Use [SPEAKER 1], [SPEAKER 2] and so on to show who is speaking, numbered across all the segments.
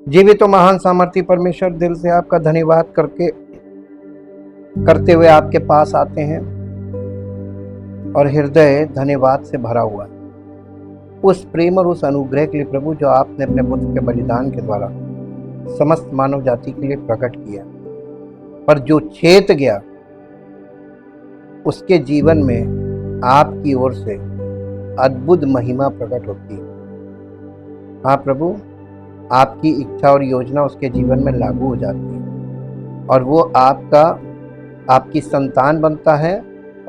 [SPEAKER 1] जीवित तो महान सामर्थी परमेश्वर, दिल से आपका धन्यवाद करते हुए आपके पास आते हैं और हृदय धन्यवाद से भरा हुआ है उस प्रेम और उस अनुग्रह के लिए प्रभु, जो आपने अपने पुत्र के बलिदान के द्वारा समस्त मानव जाति के लिए प्रकट किया। पर जो चेत गया उसके जीवन में आपकी ओर से अद्भुत महिमा प्रकट होती है। हाँ प्रभु, आपकी इच्छा और योजना उसके जीवन में लागू हो जाती है और वो आपकी संतान बनता है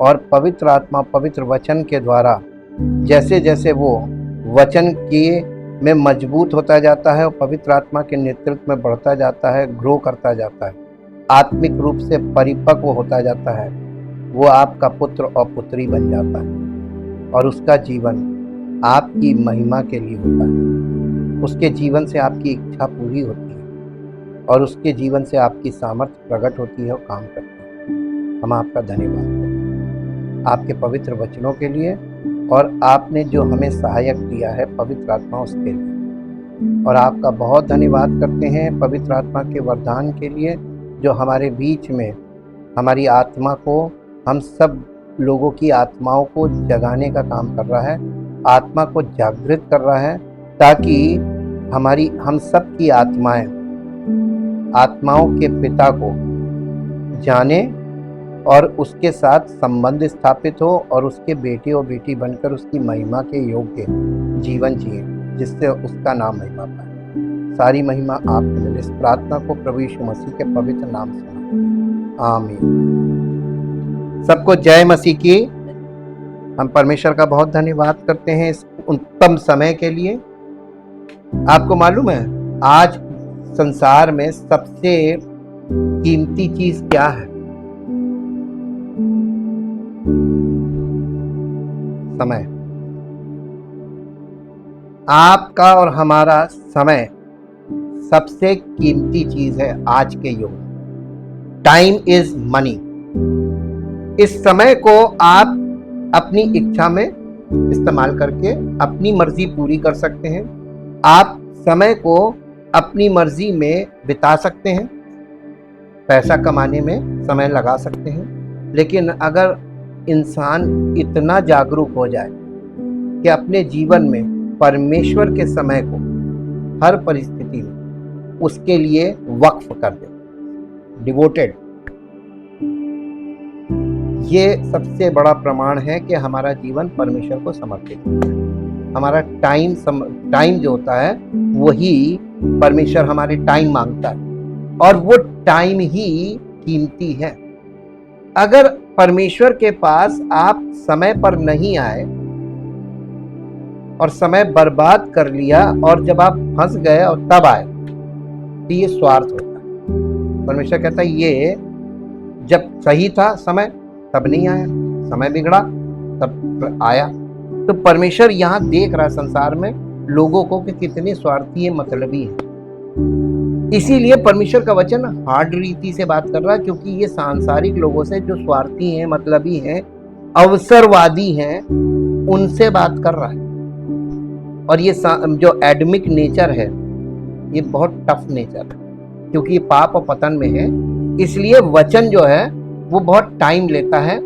[SPEAKER 1] और पवित्र आत्मा पवित्र वचन के द्वारा जैसे जैसे वो वचन में मजबूत होता जाता है और पवित्र आत्मा के नेतृत्व में बढ़ता जाता है, ग्रो करता जाता है, आत्मिक रूप से परिपक्व होता जाता है, वो आपका पुत्र और पुत्री बन जाता है और उसका जीवन आपकी महिमा के लिए होता है। उसके जीवन से आपकी इच्छा पूरी होती है और उसके जीवन से आपकी सामर्थ्य प्रकट होती है और काम करती है। हम आपका धन्यवाद करते हैं आपके पवित्र वचनों के लिए और आपने जो हमें सहायक दिया है पवित्र आत्मा, उसके लिए। और आपका बहुत धन्यवाद करते हैं पवित्र आत्मा के वरदान के लिए, जो हमारे बीच में हमारी आत्मा को, हम सब लोगों की आत्माओं को जगाने का काम कर रहा है, आत्मा को जागृत कर रहा है, ताकि हम सब की आत्माओं के पिता को जाने और उसके साथ संबंध स्थापित हो और उसके बेटे और बेटी बनकर उसकी महिमा के योग्य जीवन जिए, जिससे उसका नाम महिमा पाए। सारी महिमा आपको मिले। इस प्रार्थना को प्रभु यीशु मसीह के पवित्र नाम से आमीन। सबको जय मसीह की। हम परमेश्वर का बहुत धन्यवाद करते हैं इस उत्तम समय के लिए। आपको मालूम है आज संसार में सबसे कीमती चीज क्या है? समय। आपका और हमारा समय सबसे कीमती चीज है आज के युग में। Time is money. इस समय को आप अपनी इच्छा में इस्तेमाल करके अपनी मर्जी पूरी कर सकते हैं। आप समय को अपनी मर्जी में बिता सकते हैं, पैसा कमाने में समय लगा सकते हैं। लेकिन अगर इंसान इतना जागरूक हो जाए कि अपने जीवन में परमेश्वर के समय को हर परिस्थिति में उसके लिए वक्फ कर दे, डिवोटेड, ये सबसे बड़ा प्रमाण है कि हमारा जीवन परमेश्वर को समर्पित है। हमारा टाइम जो होता है वही परमेश्वर हमारे टाइम मांगता है और वो टाइम ही कीमती है। अगर परमेश्वर के पास आप समय पर नहीं आए और समय बर्बाद कर लिया और जब आप फंस गए और तब आए, तो ये स्वार्थ होता है। परमेश्वर कहता है ये जब सही था समय तब नहीं आया, समय बिगड़ा तब आया। तो परमेश्वर यहाँ देख रहा है संसार में लोगों को कि कितने स्वार्थी है, मतलबी है। इसीलिए परमेश्वर का वचन हार्ड रीति से बात कर रहा है, क्योंकि ये सांसारिक लोगों से जो स्वार्थी हैं, मतलबी हैं, अवसरवादी हैं, उनसे बात कर रहा है। और ये जो एडमिक नेचर है ये बहुत टफ नेचर है, क्योंकि ये पाप और पतन में है। इसलिए वचन जो है वो बहुत टाइम लेता है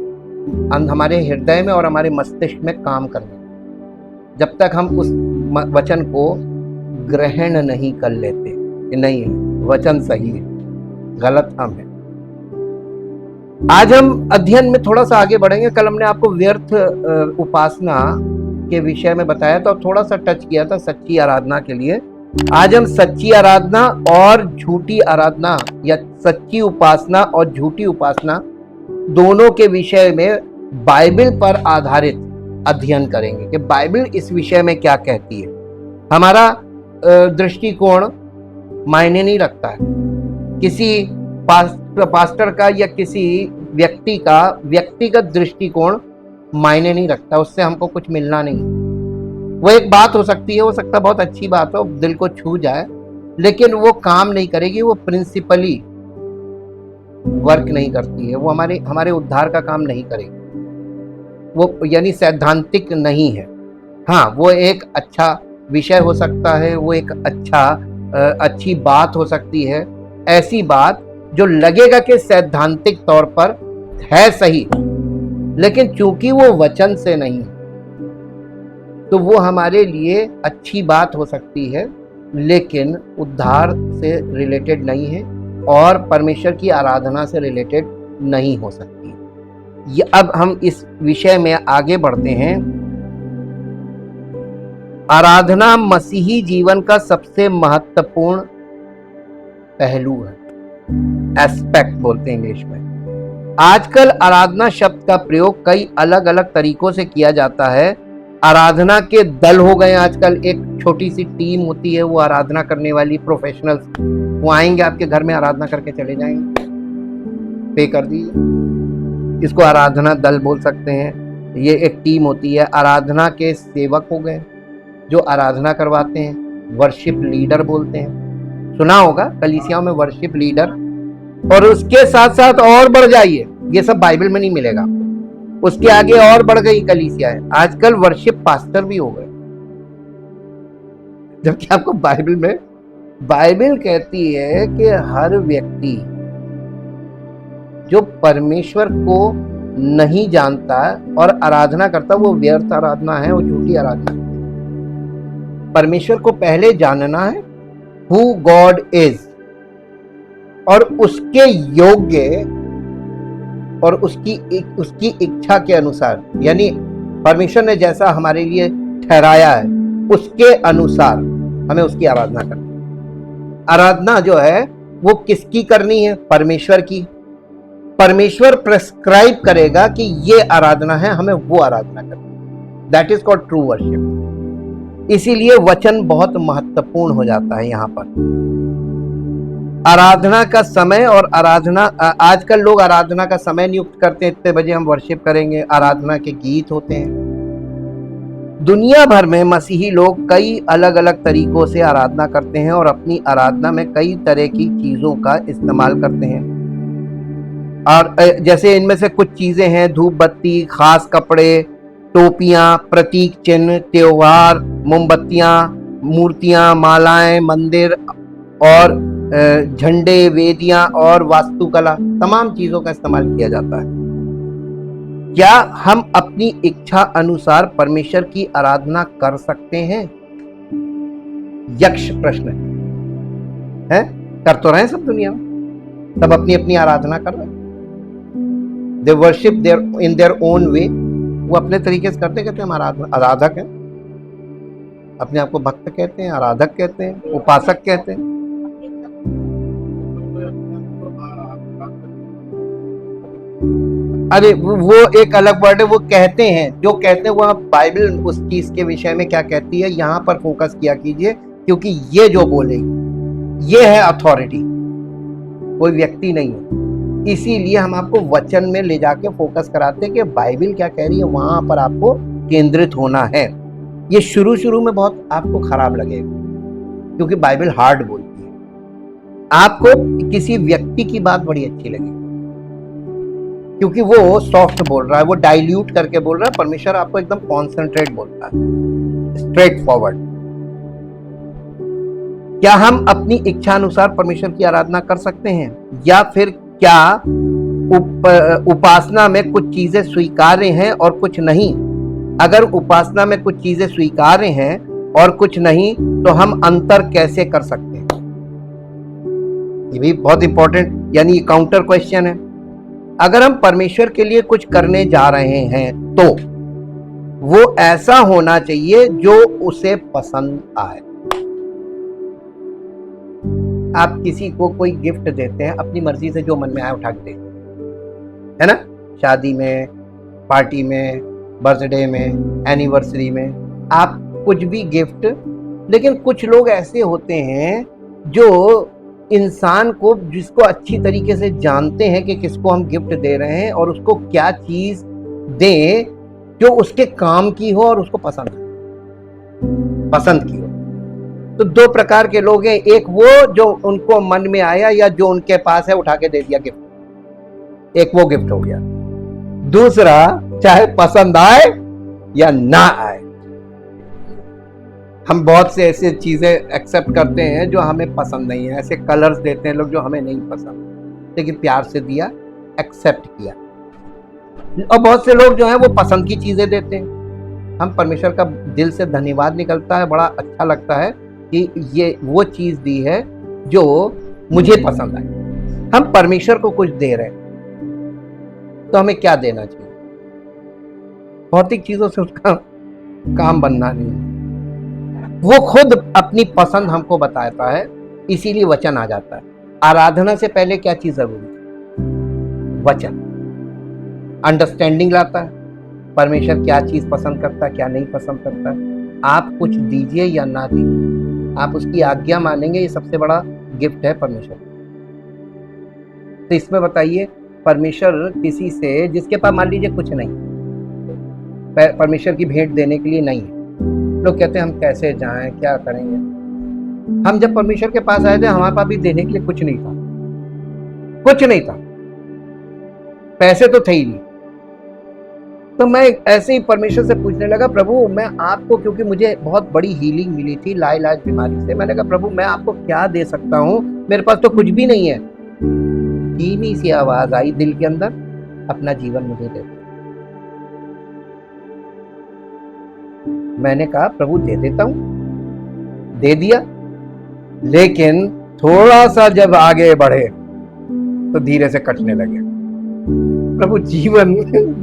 [SPEAKER 1] हमारे हृदय में और हमारे मस्तिष्क में काम करने, जब तक हम उस वचन को ग्रहण नहीं कर लेते कि नहीं वचन सही है, गलत हम है। आज हम अध्ययन में थोड़ा सा आगे बढ़ेंगे। कल हमने आपको व्यर्थ उपासना के विषय में बताया था और थोड़ा सा टच किया था सच्ची आराधना के लिए। आज हम सच्ची आराधना और झूठी आराधना या सच्ची उपासना और झूठी उपासना दोनों के विषय में बाइबल पर आधारित अध्ययन करेंगे कि बाइबल इस विषय में क्या कहती है। हमारा दृष्टिकोण मायने नहीं रखता है। किसी पास्टर का या किसी व्यक्ति का व्यक्तिगत दृष्टिकोण मायने नहीं रखता, उससे हमको कुछ मिलना नहीं। वो एक बात हो सकती है, हो सकता है बहुत अच्छी बात हो, दिल को छू जाए, लेकिन वो काम नहीं करेगी, वो प्रिंसिपली वर्क नहीं करती है, वो हमारे उद्धार का काम नहीं करेगी, वो यानी सैद्धांतिक नहीं है। हाँ, वो एक अच्छा विषय हो सकता है, वो एक अच्छा अच्छी बात हो सकती है, ऐसी बात जो लगेगा कि सैद्धांतिक तौर पर है सही, लेकिन चूंकि वो वचन से नहीं, तो वो हमारे लिए अच्छी बात हो सकती है, लेकिन उद्धार से रिलेटेड नहीं है और परमेश्वर की आराधना से रिलेटेड नहीं हो सकती। ये अब हम इस विषय में आगे बढ़ते हैं। आराधना मसीही जीवन का सबसे महत्वपूर्ण पहलू है, एस्पेक्ट बोलते हैं इंग्लिश में। आजकल आराधना शब्द का प्रयोग कई अलग अलग तरीकों से किया जाता है। आराधना के दल हो गए आजकल, एक छोटी सी टीम होती है वो आराधना करने वाली, प्रोफेशनल्स, वो आएंगे आपके घर में आराधना करके चले जाएंगे, पे कर दीजिए। इसको आराधना दल बोल सकते हैं। ये एक टीम होती है। आराधना के सेवक हो गए जो आराधना करवाते हैं, वर्शिप लीडर बोलते हैं, सुना होगा कलीसियाओं में वर्शिप लीडर। और उसके साथ साथ और बढ़ जाइए, ये सब बाइबल में नहीं मिलेगा, उसके आगे और बढ़ गई कलीसियाएं, आजकल वर्शिप पास्टर भी हो गए। जबकि आपको बाइबल कहती है कि हर व्यक्ति जो परमेश्वर को नहीं जानता और आराधना करता, वो व्यर्थ आराधना है, वो झूठी आराधना है। परमेश्वर को पहले जानना है, हु गॉड इज, और उसके योग्य और उसकी इच्छा के अनुसार, यानी परमेश्वर ने जैसा हमारे लिए ठहराया है उसके अनुसार हमें उसकी आराधना करनी है। आराधना जो है वो किसकी करनी है? परमेश्वर की। परमेश्वर प्रेस्क्राइब करेगा कि ये आराधना है, हमें वो आराधना करनी। That is called true worship. इसीलिए वचन बहुत महत्वपूर्ण हो जाता है यहाँ पर। आराधना का समय और आराधना, आजकल लोग आराधना का समय नियुक्त करते हैं, इतने बजे हम वर्शिप करेंगे। आराधना के गीत होते हैं। दुनिया भर में मसीही लोग कई अलग अलग तरीकों से आराधना करते हैं और अपनी आराधना में कई तरह की चीजों का इस्तेमाल करते हैं। और जैसे इनमें से कुछ चीजें हैं: धूप बत्ती, खास कपड़े, टोपियां, प्रतीक चिन्ह, त्योहार, मोमबत्तियां, मूर्तियां, मालाएं, मंदिर और झंडे, वेदियां और वास्तुकला, तमाम चीजों का इस्तेमाल किया जाता है। क्या हम अपनी इच्छा अनुसार परमेश्वर की आराधना कर सकते हैं? यक्ष प्रश्न है। कर तो रहे सब दुनिया में, सब अपनी अपनी आराधना कर रहे हैं। They worship there in their own way. वो अपने तरीके से करते, कहते हैं हम आराधक हैं, अपने आप को भक्त कहते हैं, आराधक कहते हैं, उपासक कहते हैं। अरे वो एक अलग वर्ड है, वो कहते हैं, जो कहते हैं वो बाइबल उस चीज के विषय में क्या कहती है यहाँ पर फोकस किया कीजिए, क्योंकि ये जो बोलेगी ये है अथॉरिटी, कोई व्यक्ति नहीं है। इसीलिए हम आपको वचन में ले जाके फोकस कराते हैं कि बाइबल क्या कह रही है, वहां पर आपको केंद्रित होना है। ये शुरू में बहुत आपको खराब लगेगा क्योंकि बाइबल हार्ड बोलती है। आपको किसी व्यक्ति की बात बड़ी अच्छी लगेगी क्योंकि वो सॉफ्ट बोल रहा है, वो डाइल्यूट करके बोल रहा है। परमेश्वर आपको एकदम कॉन्सेंट्रेट बोलता है, स्ट्रेट फॉरवर्ड। क्या हम अपनी इच्छा अनुसार परमेश्वर की आराधना कर सकते हैं? या फिर क्या उपासना में कुछ चीजें स्वीकार्य हैं और कुछ नहीं? अगर उपासना में कुछ चीजें स्वीकार्य हैं और कुछ नहीं, तो हम अंतर कैसे कर सकते हैं? ये भी बहुत इंपॉर्टेंट, यानी काउंटर क्वेश्चन है। अगर हम परमेश्वर के लिए कुछ करने जा रहे हैं तो वो ऐसा होना चाहिए जो उसे पसंद आए। आप किसी को कोई गिफ्ट देते हैं, अपनी मर्जी से जो मन में आए उठा के देते हैं, है ना? शादी में, पार्टी में, बर्थडे में, एनिवर्सरी में, आप कुछ भी गिफ्ट। लेकिन कुछ लोग ऐसे होते हैं जो इंसान को, जिसको अच्छी तरीके से जानते हैं कि किसको हम गिफ्ट दे रहे हैं और उसको क्या चीज दें जो उसके काम की हो और उसको पसंद की हो। तो दो प्रकार के लोग हैं, एक वो जो उनको मन में आया या जो उनके पास है उठा के दे दिया गिफ्ट, एक वो गिफ्ट हो गया। दूसरा, चाहे पसंद आए या ना आए, हम बहुत से ऐसे चीज़ें एक्सेप्ट करते हैं जो हमें पसंद नहीं है, ऐसे कलर्स देते हैं लोग जो हमें नहीं पसंद, लेकिन प्यार से दिया, एक्सेप्ट किया। और बहुत से लोग जो हैं वो पसंद की चीज़ें देते हैं। हम परमेश्वर का दिल से धन्यवाद निकलता है, बड़ा अच्छा लगता है कि ये वो चीज़ दी है जो मुझे पसंद आई। हम परमेश्वर को कुछ दे रहे हैं तो हमें क्या देना चाहिए? भौतिक चीज़ों से उसका काम बनना नहीं है। वो खुद अपनी पसंद हमको बताता है, इसीलिए वचन आ जाता है। आराधना से पहले क्या चीज़ जरूरी है? वचन। अंडरस्टैंडिंग लाता है, परमेश्वर क्या चीज़ पसंद करता है, क्या नहीं पसंद करता है। आप कुछ दीजिए या ना दीजिए, आप उसकी आज्ञा मानेंगे, ये सबसे बड़ा गिफ्ट है परमेश्वर। तो इसमें बताइए, परमेश्वर किसी से, जिसके पास मान लीजिए कुछ नहीं, परमेश्वर की भेंट देने के लिए नहीं है, लोग कहते हैं हम कैसे जाएं, क्या करेंगे। हम जब परमेश्वर के पास आए थे, हमारे पास भी देने के लिए कुछ नहीं था, कुछ नहीं था, पैसे तो थे ही नहीं। तो मैं ऐसे ही परमेश्वर से पूछने लगा, प्रभु मैं आपको, क्योंकि मुझे बहुत बड़ी हीलिंग मिली थी लाइलाज बीमारी से, मैंने कहा प्रभु मैं आपको क्या दे सकता हूँ, मेरे पास तो कुछ भी नहीं है। धीमी सी आवाज आई दिल के अंदर, अपना जीवन मुझे दे दो। मैंने कहा प्रभु दे देता हूं, दे दिया, लेकिन थोड़ा सा जब आगे बढ़े तो धीरे से कटने लगे। प्रभु जीवन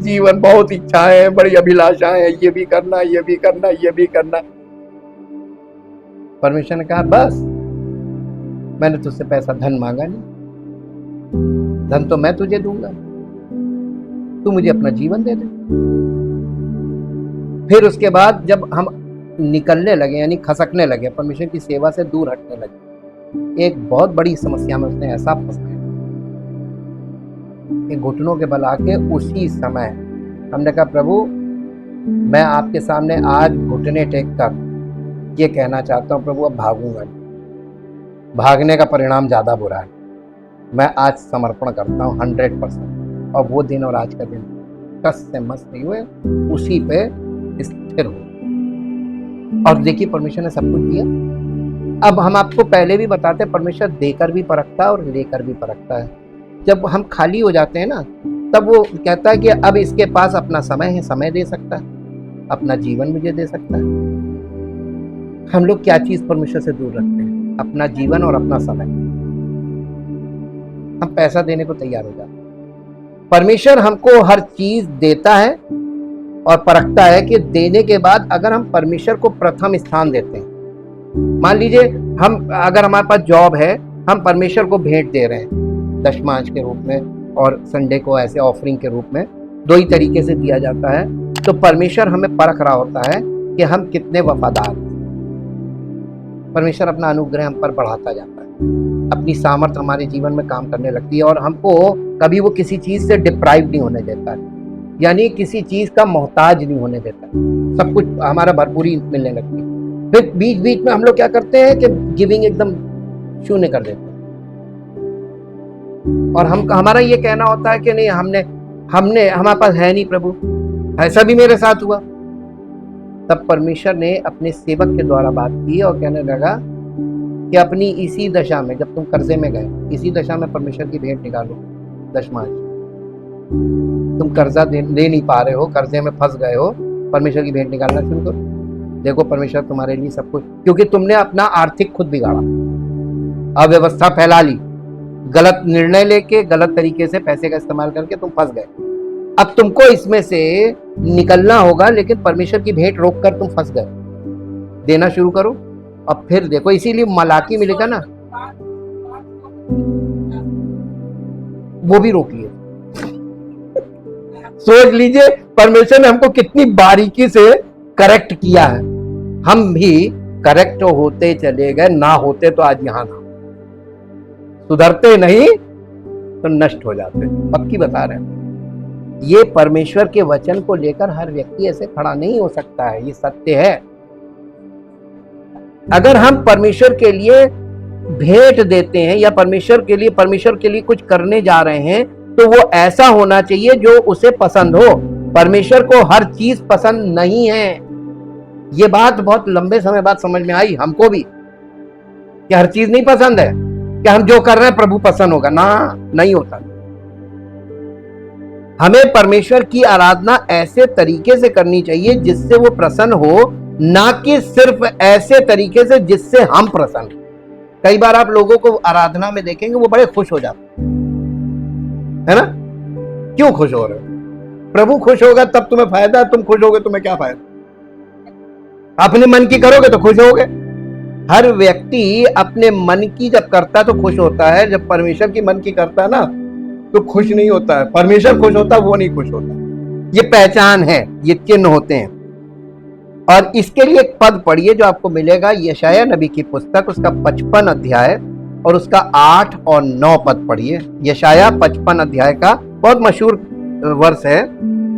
[SPEAKER 1] जीवन बहुत इच्छाएं हैं, बड़ी अभिलाषाएं हैं, ये भी करना, ये भी करना, ये भी करना। परमेश्वर ने कहा बस, मैंने तुझसे पैसा धन मांगा नहीं, धन तो मैं तुझे दूंगा, तू मुझे अपना जीवन दे दे। फिर उसके बाद जब हम निकलने लगे, यानी खसकने लगे, परमेश्वर की सेवा से दूर हटने लगे, एक बहुत बड़ी समस्या में उसने ऐसा फंसाया कि घुटनों के बल आके उसी समय हमने कहा प्रभु मैं आपके सामने आज घुटने टेक कर ये कहना चाहता हूँ, प्रभु अब भागूंगा नहीं, भागने का परिणाम ज्यादा बुरा है, मैं आज समर्पण करता हूँ 100%। और वो दिन और आज का दिन कस से मस नहीं हुए, उसी पे स्थिर हो। और देखिए परमेश्वर ने सब कुछ दिया। अब हम आपको पहले भी बताते हैं, परमेश्वर देकर भी परखता है और लेकर भी परखता है। जब हम खाली हो जाते हैं ना, तब वो कहता है कि अब इसके पास अपना समय है, समय दे सकता है, अपना जीवन मुझे दे सकता है। हम लोग क्या चीज परमेश्वर से दूर रखते हैं? अपना जीवन और अपना समय। हम पैसा देने को तैयार हो जाते हैं। परमेश्वर हमको हर चीज देता है और परखता है कि देने के बाद अगर हम परमेश्वर को प्रथम स्थान देते हैं, मान लीजिए हम, अगर हमारे पास जॉब है, हम परमेश्वर को भेंट दे रहे हैं दशमांश के रूप में और संडे को ऐसे ऑफरिंग के रूप में, दो ही तरीके से दिया जाता है, तो परमेश्वर हमें परख रहा होता है कि हम कितने वफादार हैं। परमेश्वर अपना अनुग्रह हम पर बढ़ाता जाता है, अपनी सामर्थ्य हमारे जीवन में काम करने लगती है और हमको कभी वो किसी चीज से डिप्राइव नहीं होने देता है, यानी किसी चीज का मोहताज नहीं होने देता, सब कुछ हमारा भरपूरी मिलने लगती है। फिर बीच बीच में हम लोग क्या करते हैं कि गिविंग एकदम शून्य कर देते हैं और हमारा ये कहना होता है कि नहीं, हमने हमारे पास है नहीं प्रभु, ऐसा भी मेरे साथ हुआ। तब परमेश्वर ने अपने सेवक के द्वारा बात की और कहने लगा कि अपनी इसी दशा में, जब तुम कर्जे में गए, इसी दशा में परमेश्वर की भेंट निकालो दशमांश। तुम कर्जा ले नहीं पा रहे हो, कर्जे में फंस गए हो, परमेश्वर की भेंट निकालना शुरू करो, देखो परमेश्वर तुम्हारे लिए सब कुछ, क्योंकि तुमने अपना आर्थिक खुद बिगाड़ा, अव्यवस्था फैला ली, गलत निर्णय लेके गलत तरीके से पैसे का इस्तेमाल करके तुम फंस गए। अब तुमको इसमें से निकलना होगा, लेकिन परमेश्वर की भेंट रोककर तुम फंस गए, देना शुरू करो और फिर देखो। इसीलिए मलाकी मिलेगा ना, वो भी रोक लिए। सोच लीजिए परमेश्वर ने हमको कितनी बारीकी से करेक्ट किया है, हम भी करेक्ट होते चले गए, ना होते तो आज यहां ना, सुधरते नहीं तो नष्ट हो जाते। पक्की बता रहे हैं, ये परमेश्वर के वचन को लेकर हर व्यक्ति ऐसे खड़ा नहीं हो सकता है, ये सत्य है। अगर हम परमेश्वर के लिए भेंट देते हैं या परमेश्वर के लिए कुछ करने जा रहे हैं, तो वो ऐसा होना चाहिए जो उसे पसंद हो। परमेश्वर को हर चीज पसंद नहीं है, ये बात बहुत लंबे समय बाद समझ में आई हमको भी कि हर चीज नहीं पसंद है कि हम जो कर रहे हैं प्रभु पसंद होगा ना, नहीं होता। हमें परमेश्वर की आराधना ऐसे तरीके से करनी चाहिए जिससे वो प्रसन्न हो, ना कि सिर्फ ऐसे तरीके से जिससे हम प्रसन्न। कई बार आप लोगों को आराधना में देखेंगे वो बड़े खुश हो जाते है ना। क्यों खुश हो रहे हो? प्रभु खुश होगा तब तुम्हें फायदा, तुम खुश होगे तुम्हें क्या फायदा? अपने मन की करोगे तो खुश होगे। हर व्यक्ति अपने मन की जब करता है तो खुश होता है, जब परमेश्वर की मन की करता है ना तो खुश नहीं होता है। परमेश्वर खुश होता है, वो नहीं खुश होता। ये पहचान है, ये चिन्ह होते हैं। और इसके लिए एक पद पढ़िए जो आपको मिलेगा यशायाह नबी की पुस्तक, उसका 55 अध्याय और उसका 8 और 9 पद पढ़िए। यशायाह 55 अध्याय का बहुत मशहूर वर्ष है,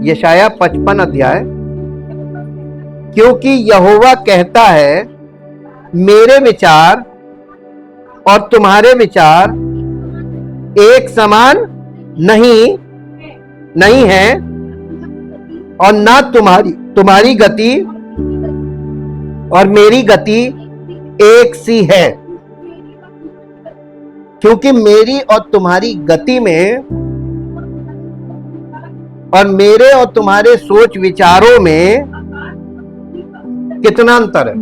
[SPEAKER 1] यशायाह 55 अध्याय। क्योंकि यहोवा कहता है, मेरे विचार और तुम्हारे विचार एक समान नहीं है, और ना तुम्हारी गति और मेरी गति एक सी है। क्योंकि मेरी और तुम्हारी गति में और मेरे और तुम्हारे सोच विचारों में कितना अंतर है।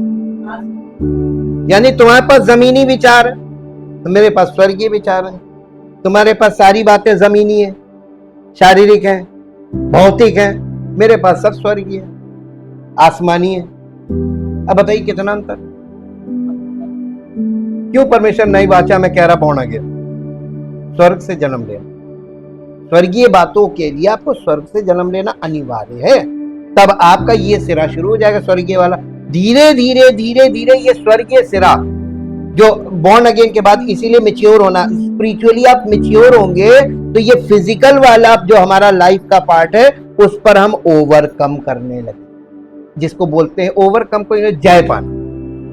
[SPEAKER 1] यानी तुम्हारे पास जमीनी विचार है, मेरे पास स्वर्गीय विचार है। तुम्हारे पास सारी बातें जमीनी है, शारीरिक है, भौतिक है, मेरे पास सब स्वर्गीय है, आसमानी है। अब बताइए कितना अंतर। क्यों परमेश्वर नई वाचा में कह रहा born again, स्वर्ग से जन्म लेना। स्वर्गीय बातों के लिए आपको स्वर्ग से जन्म लेना अनिवार्य है, तब आपका ये सिरा शुरू हो जाएगा स्वर्गीय वाला। धीरे धीरे धीरे धीरे ये स्वर्गीय सिरा जो बॉर्न अगेन के बाद, इसीलिए मैच्योर होना, स्पिरिचुअली आप मैच्योर होंगे तो ये फिजिकल वाला जो हमारा लाइफ का पार्ट है उस पर हम ओवरकम करने लगे, जिसको बोलते हैं ओवरकम को जय पाना।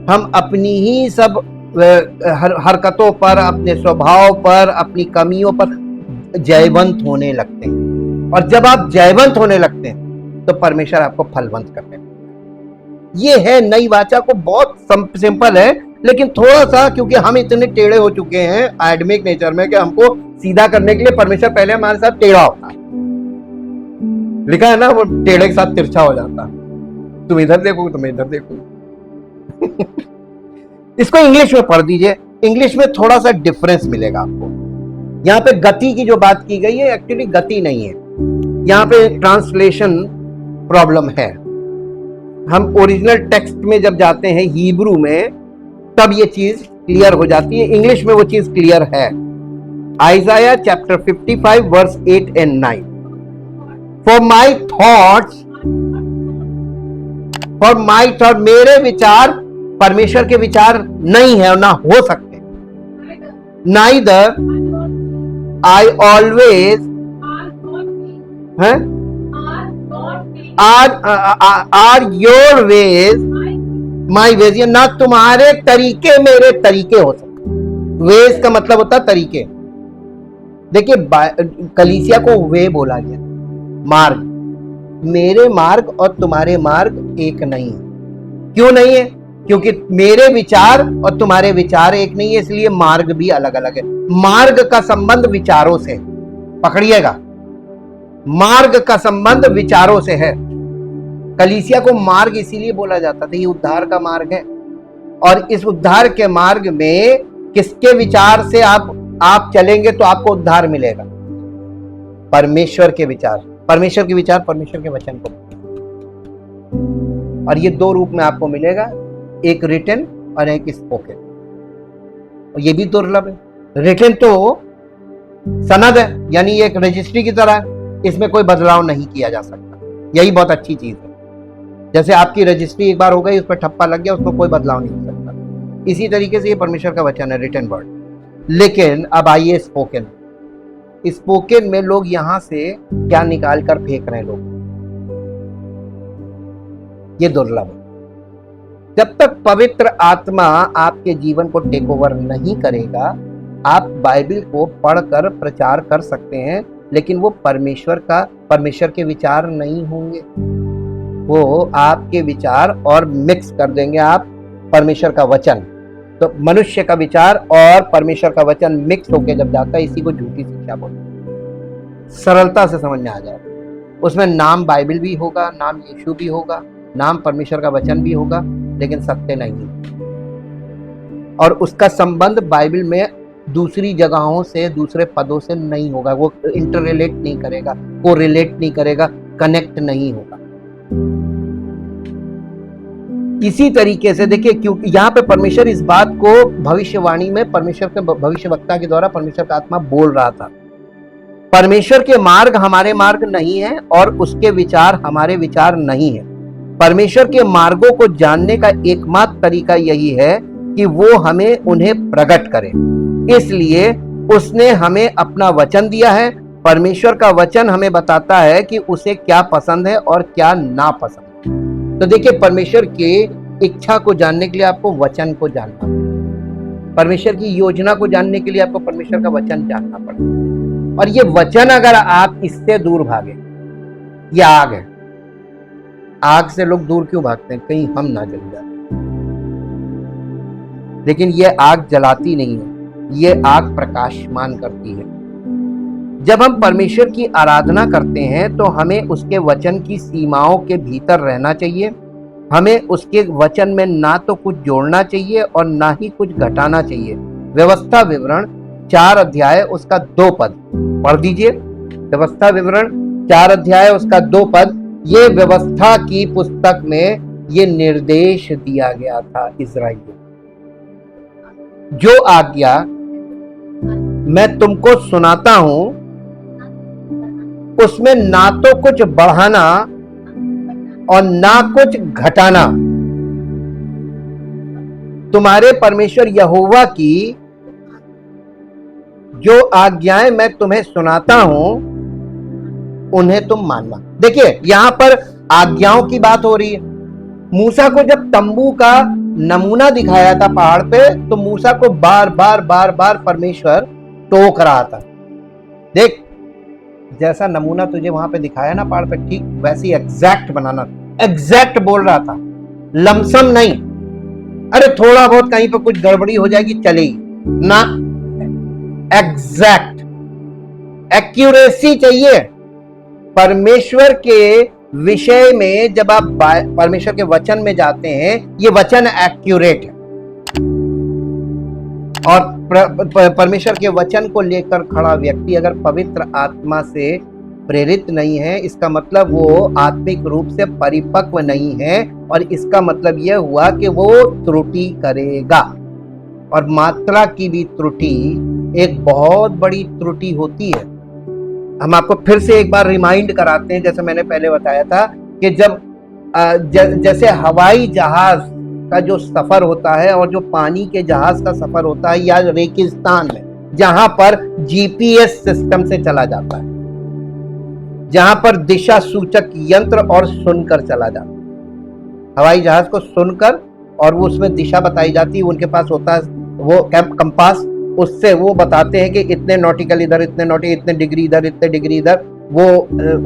[SPEAKER 1] हम अपनी ही सब हरकतों पर, अपने स्वभाव पर, अपनी कमियों पर जयवंत होने लगते हैं। और जब आप जयवंत होने लगते हैं तो परमेश्वर आपको फलवंत करते हैं। ये है नई वाचा को, बहुत सिंपल है, लेकिन थोड़ा सा क्योंकि हम इतने टेढ़े हो चुके हैं एडमिक नेचर में कि हमको सीधा करने के लिए परमेश्वर पहले हमारे साथ टेढ़ा होता है। लिखा है ना, वो टेढ़े के साथ तिरछा हो जाता है। तुम इधर देखो, तुम इधर देखो। इसको इंग्लिश में पढ़ दीजिए, इंग्लिश में थोड़ा सा डिफरेंस मिलेगा आपको। यहाँ पे गति की जो बात की गई है एक्चुअली गति नहीं है, यहाँ पे ट्रांसलेशन प्रॉब्लम है। हम ओरिजिनल टेक्स्ट में जब जाते हैं हिब्रू में तब ये चीज क्लियर हो जाती है, इंग्लिश में वो चीज क्लियर है। Isaiah chapter 55 verse 8 and 9। For my thoughts, मेरे विचार परमेश्वर के विचार नहीं है और ना हो सकते। Neither I always are your ways my ways, ना तुम्हारे तरीके मेरे तरीके हो सकते। वेज का मतलब होता है तरीके। देखिए कलीसिया को वे बोला गया, मार्ग। मेरे मार्ग और तुम्हारे मार्ग एक नहीं है। क्यों नहीं है? क्योंकि मेरे विचार और तुम्हारे विचार एक नहीं है, इसलिए मार्ग भी अलग अलग है। मार्ग का संबंध विचारों से, पकड़िएगा, मार्ग का संबंध विचारों से है। कलीसिया को मार्ग इसीलिए बोला जाता था, ये उद्धार का मार्ग है। और इस उद्धार के मार्ग में किसके विचार से आप चलेंगे तो आपको उद्धार मिलेगा? परमेश्वर के विचार, परमेश्वर के विचार परमेश्वर के वचन को। और ये दो रूप में आपको मिलेगा, एक रिटन और एक स्पोकन। और ये भी दुर्लभ है। रिटन तो सनद है, यानी एक रजिस्ट्री की तरह है, इसमें कोई बदलाव नहीं किया जा सकता। यही बहुत अच्छी चीज है। जैसे आपकी रजिस्ट्री एक बार हो गई, उस पर ठप्पा लग गया, उसमें कोई बदलाव नहीं हो सकता। इसी तरीके से ये परमेश्वर का वचन है, रिटन वर्ड। लेकिन अब आइए स्पोकन। स्पोकन में लोग यहां से क्या निकाल कर फेंक रहे हैं लोग, ये दुर्लभ है। जब तक पवित्र आत्मा आपके जीवन को टेक ओवर नहीं करेगा, आप बाइबल को पढ़कर प्रचार कर सकते हैं, लेकिन वो परमेश्वर के विचार नहीं होंगे। वो आपके विचार और मिक्स कर देंगे आप परमेश्वर का वचन। तो मनुष्य का विचार और परमेश्वर का वचन मिक्स होकर जब जाता है, इसी को झूठी शिक्षा बोलते हैं। सरलता से समझ में आ जाए। उसमें नाम बाइबल भी होगा, नाम यीशु भी होगा, नाम परमेश्वर का वचन भी होगा, लेकिन सत्य नहीं है। और उसका संबंध बाइबल में दूसरी जगहों से, दूसरे पदों से नहीं होगा। वो इंटररिलेट नहीं करेगा, को रिलेट नहीं करेगा, कनेक्ट नहीं होगा। इसी तरीके से देखिए, क्योंकि यहाँ पे परमेश्वर इस बात को भविष्यवाणी में परमेश्वर के भविष्यवक्ता के द्वारा परमेश्वर का आत्मा बोल रहा था। परमेश्वर के मार्ग हमारे मार्ग नहीं है और उसके विचार हमारे विचार नहीं है। परमेश्वर के मार्गों को जानने का एकमात्र तरीका यही है कि वो हमें उन्हें प्रकट करे। इसलिए उसने हमें अपना वचन दिया है। परमेश्वर का वचन हमें बताता है कि उसे क्या पसंद है और क्या नापसंद है। तो देखिए, परमेश्वर की इच्छा को जानने के लिए आपको वचन को जानना पड़ेगा। परमेश्वर की योजना को जानने के लिए आपको परमेश्वर का वचन जानना पड़ेगा। और ये वचन अगर आप इससे दूर भागे, ये आग है। आग से लोग दूर क्यों भागते हैं? कहीं हम ना जल जाए। लेकिन ये आग जलाती नहीं है, ये आग प्रकाशमान करती है। जब हम परमेश्वर की आराधना करते हैं तो हमें उसके वचन की सीमाओं के भीतर रहना चाहिए। हमें उसके वचन में ना तो कुछ जोड़ना चाहिए और ना ही कुछ घटाना चाहिए। व्यवस्था विवरण 4 अध्याय उसका 2 पद पढ़ दीजिए। व्यवस्था विवरण 4 अध्याय उसका 2 पद। ये व्यवस्था की पुस्तक में ये निर्देश दिया गया था इस्राएलियों, जो आज्ञा मैं तुमको सुनाता हूं उसमें ना तो कुछ बढ़ाना और ना कुछ घटाना। तुम्हारे परमेश्वर यहोवा की जो आज्ञाएं मैं तुम्हें सुनाता हूं उन्हें तुम मानना। देखिए, यहां पर आज्ञाओं की बात हो रही है। मूसा को जब तंबू का नमूना दिखाया था पहाड़ पे, तो मूसा को बार बार परमेश्वर टोक रहा था। देख, जैसा नमूना तुझे वहां पे दिखाया ना पहाड़ पे, ठीक वैसी एग्जैक्ट बनाना। एग्जैक्ट बोल रहा था, लमसम नहीं। अरे थोड़ा बहुत कहीं पे कुछ गड़बड़ी हो जाएगी चलेगी ना, एग्जैक्ट एक्यूरेसी चाहिए। परमेश्वर के विषय में जब आप परमेश्वर के वचन में जाते हैं, ये वचन एक्यूरेट है। और परमेश्वर के वचन को लेकर खड़ा व्यक्ति अगर पवित्र आत्मा से प्रेरित नहीं है, इसका मतलब वो आत्मिक रूप से परिपक्व नहीं है। और इसका मतलब यह हुआ कि वो त्रुटि करेगा। और मात्रा की भी त्रुटि एक बहुत बड़ी त्रुटि होती है। हम आपको फिर से एक बार रिमाइंड कराते हैं, जैसे मैंने पहले बताया था कि जब जैसे हवाई जहाज का जो सफर होता है और जो पानी के जहाज का सफर होता है, या रेगिस्तान में जहां पर जीपीएस सिस्टम से चला जाता है, जहां पर दिशा सूचक यंत्र और सुनकर चला जाता है। हवाई जहाज को सुनकर और वो उसमें दिशा बताई जाती है। उनके पास होता है वो कंपास, उससे वो बताते हैं कि इतने नॉटिकल इधर, इतने नॉटिकल, इतने डिग्री इधर, इतने डिग्री इधर। वो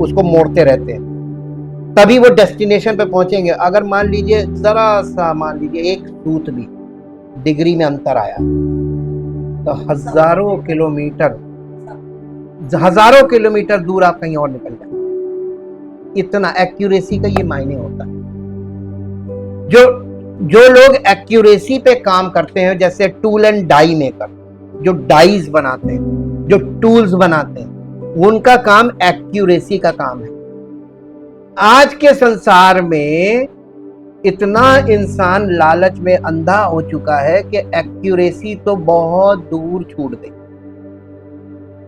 [SPEAKER 1] उसको मोड़ते रहते हैं, तभी वो डेस्टिनेशन पे पहुंचेंगे। अगर मान लीजिए जरा सा, मान लीजिए एक सूत भी डिग्री में अंतर आया तो हजारों किलोमीटर दूर आप कहीं और निकल जाए। इतना एक्यूरेसी का ये मायने होता है। जो लोग एक्यूरेसी पे काम करते हैं, जैसे टूल एंड डाई मेकर, जो डाइज बनाते हैं, जो टूल्स बनाते हैं, उनका काम एक्यूरेसी का काम है। आज के संसार में इतना इंसान लालच में अंधा हो चुका है कि एक्यूरेसी तो बहुत दूर छूट गई।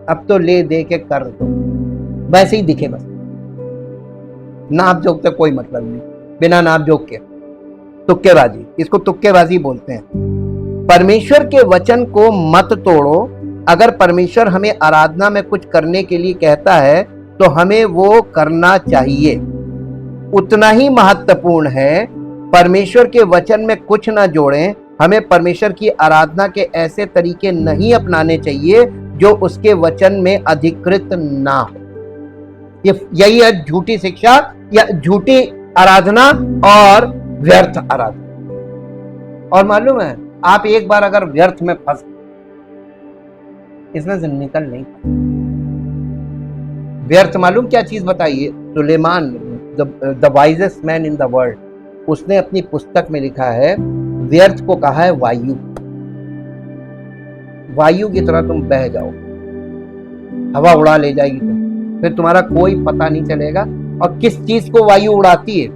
[SPEAKER 1] अब तो ले दे के कर दो, वैसे ही दिखे बस। नाप जोक से कोई मतलब नहीं, बिना नाप जोक के तुक्केबाजी, इसको तुक्केबाजी बोलते हैं। परमेश्वर के वचन को मत तोड़ो। अगर परमेश्वर हमें आराधना में कुछ करने के लिए कहता है तो हमें वो करना चाहिए। उतना ही महत्वपूर्ण है, परमेश्वर के वचन में कुछ ना जोड़ें। हमें परमेश्वर की आराधना के ऐसे तरीके नहीं अपनाने चाहिए जो उसके वचन में अधिकृत ना हो। यही है झूठी शिक्षा या झूठी आराधना और व्यर्थ आराधना। और मालूम है, आप एक बार अगर व्यर्थ में फंस इसमें से निकल नहीं पाए। व्यर्थ मालूम क्या चीज बताइए? Suleman, the wisest man in the world, उसने अपनी पुस्तक में लिखा है व्यर्थ को कहा है वायु। वायु की तरह तुम बह जाओ, हवा उड़ा ले जाएगी तुम, फिर तुम्हारा कोई पता नहीं चलेगा। और किस चीज को वायु उड़ाती है?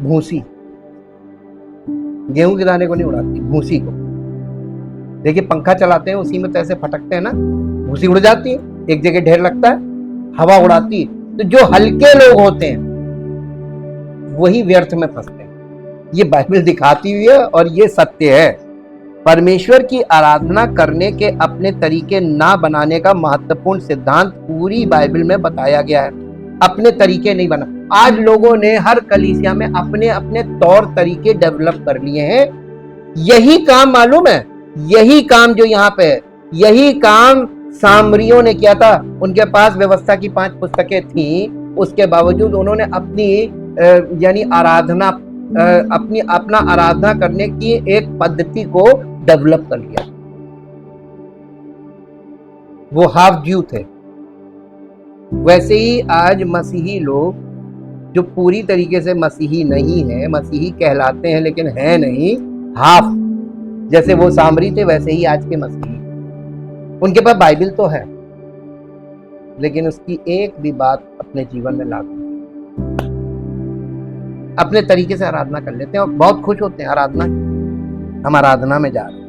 [SPEAKER 1] भूसी। गेहूं के दाने को नहीं उड़ाती, भूसी को। देखिए पंखा चलाते हैं, उसी में तो ऐसे फटकते हैं ना, भूसी उड़ जाती है, एक जगह ढेर लगता है, हवा उड़ाती है। तो जो हल्के लोग होते हैं वही व्यर्थ में फंसते हैं। ये बाइबल दिखाती हुई है और ये सत्य है। परमेश्वर की आराधना करने के अपने तरीके ना बनाने का महत्वपूर्ण सिद्धांत पूरी बाइबल में बताया गया है। अपने तरीके नहीं बना। आज लोगों ने हर कलीसिया में अपने अपने तौर तरीके डेवलप कर लिए हैं। यही काम मालूम है, यही काम जो यहाँ पे है, यही काम सामरियों ने किया था। उनके पास व्यवस्था की 5 पुस्तकें थी, उसके बावजूद उन्होंने अपनी यानी आराधना अपना आराधना करने की एक पद्धति को डेवलप कर लिया। वो हाफ ज्यू थे। वैसे ही आज मसीही लोग जो पूरी तरीके से मसीही नहीं है, मसीही कहलाते हैं लेकिन है नहीं, हाफ, जैसे वो सामरी थे वैसे ही आज के मसीही। उनके पास बाइबल तो है लेकिन उसकी एक भी बात अपने जीवन में लागू, अपने तरीके से आराधना कर लेते हैं और बहुत खुश होते हैं आराधना, हम आराधना में जा रहे हैं।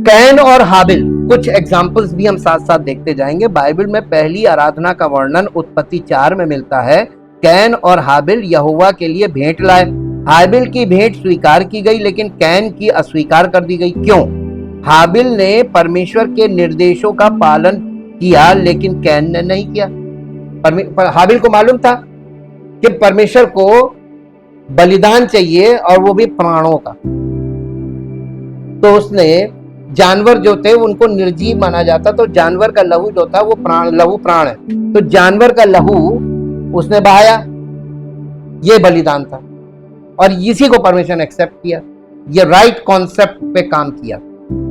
[SPEAKER 1] कैन और हाबिल, कुछ एग्जाम्पल्स भी हम साथ साथ देखते जाएंगे। बाइबल में पहली आराधना का वर्णन उत्पत्ति 4 में मिलता है। कैन और हाबिल यहोवा के लिए भेंट लाए। हाबिल की भेंट स्वीकार की गई लेकिन कैन की अस्वीकार कर दी गई। क्यों? हाबिल ने परमेश्वर के निर्देशों का पालन किया लेकिन कैन ने नहीं किया। हाबिल को मालूम था कि परमेश्वर को बलिदान चाहिए और वो भी प्राणों का, तो उसने जानवर जो थे उनको निर्जीव माना जाता, तो जानवर का लहू जो था वो लहू प्राण है, तो जानवर का लहू उसने बहाया, ये बलिदान था और इसी को परमेश्वर ने एक्सेप्ट किया। ये राइट कॉन्सेप्ट पे काम किया।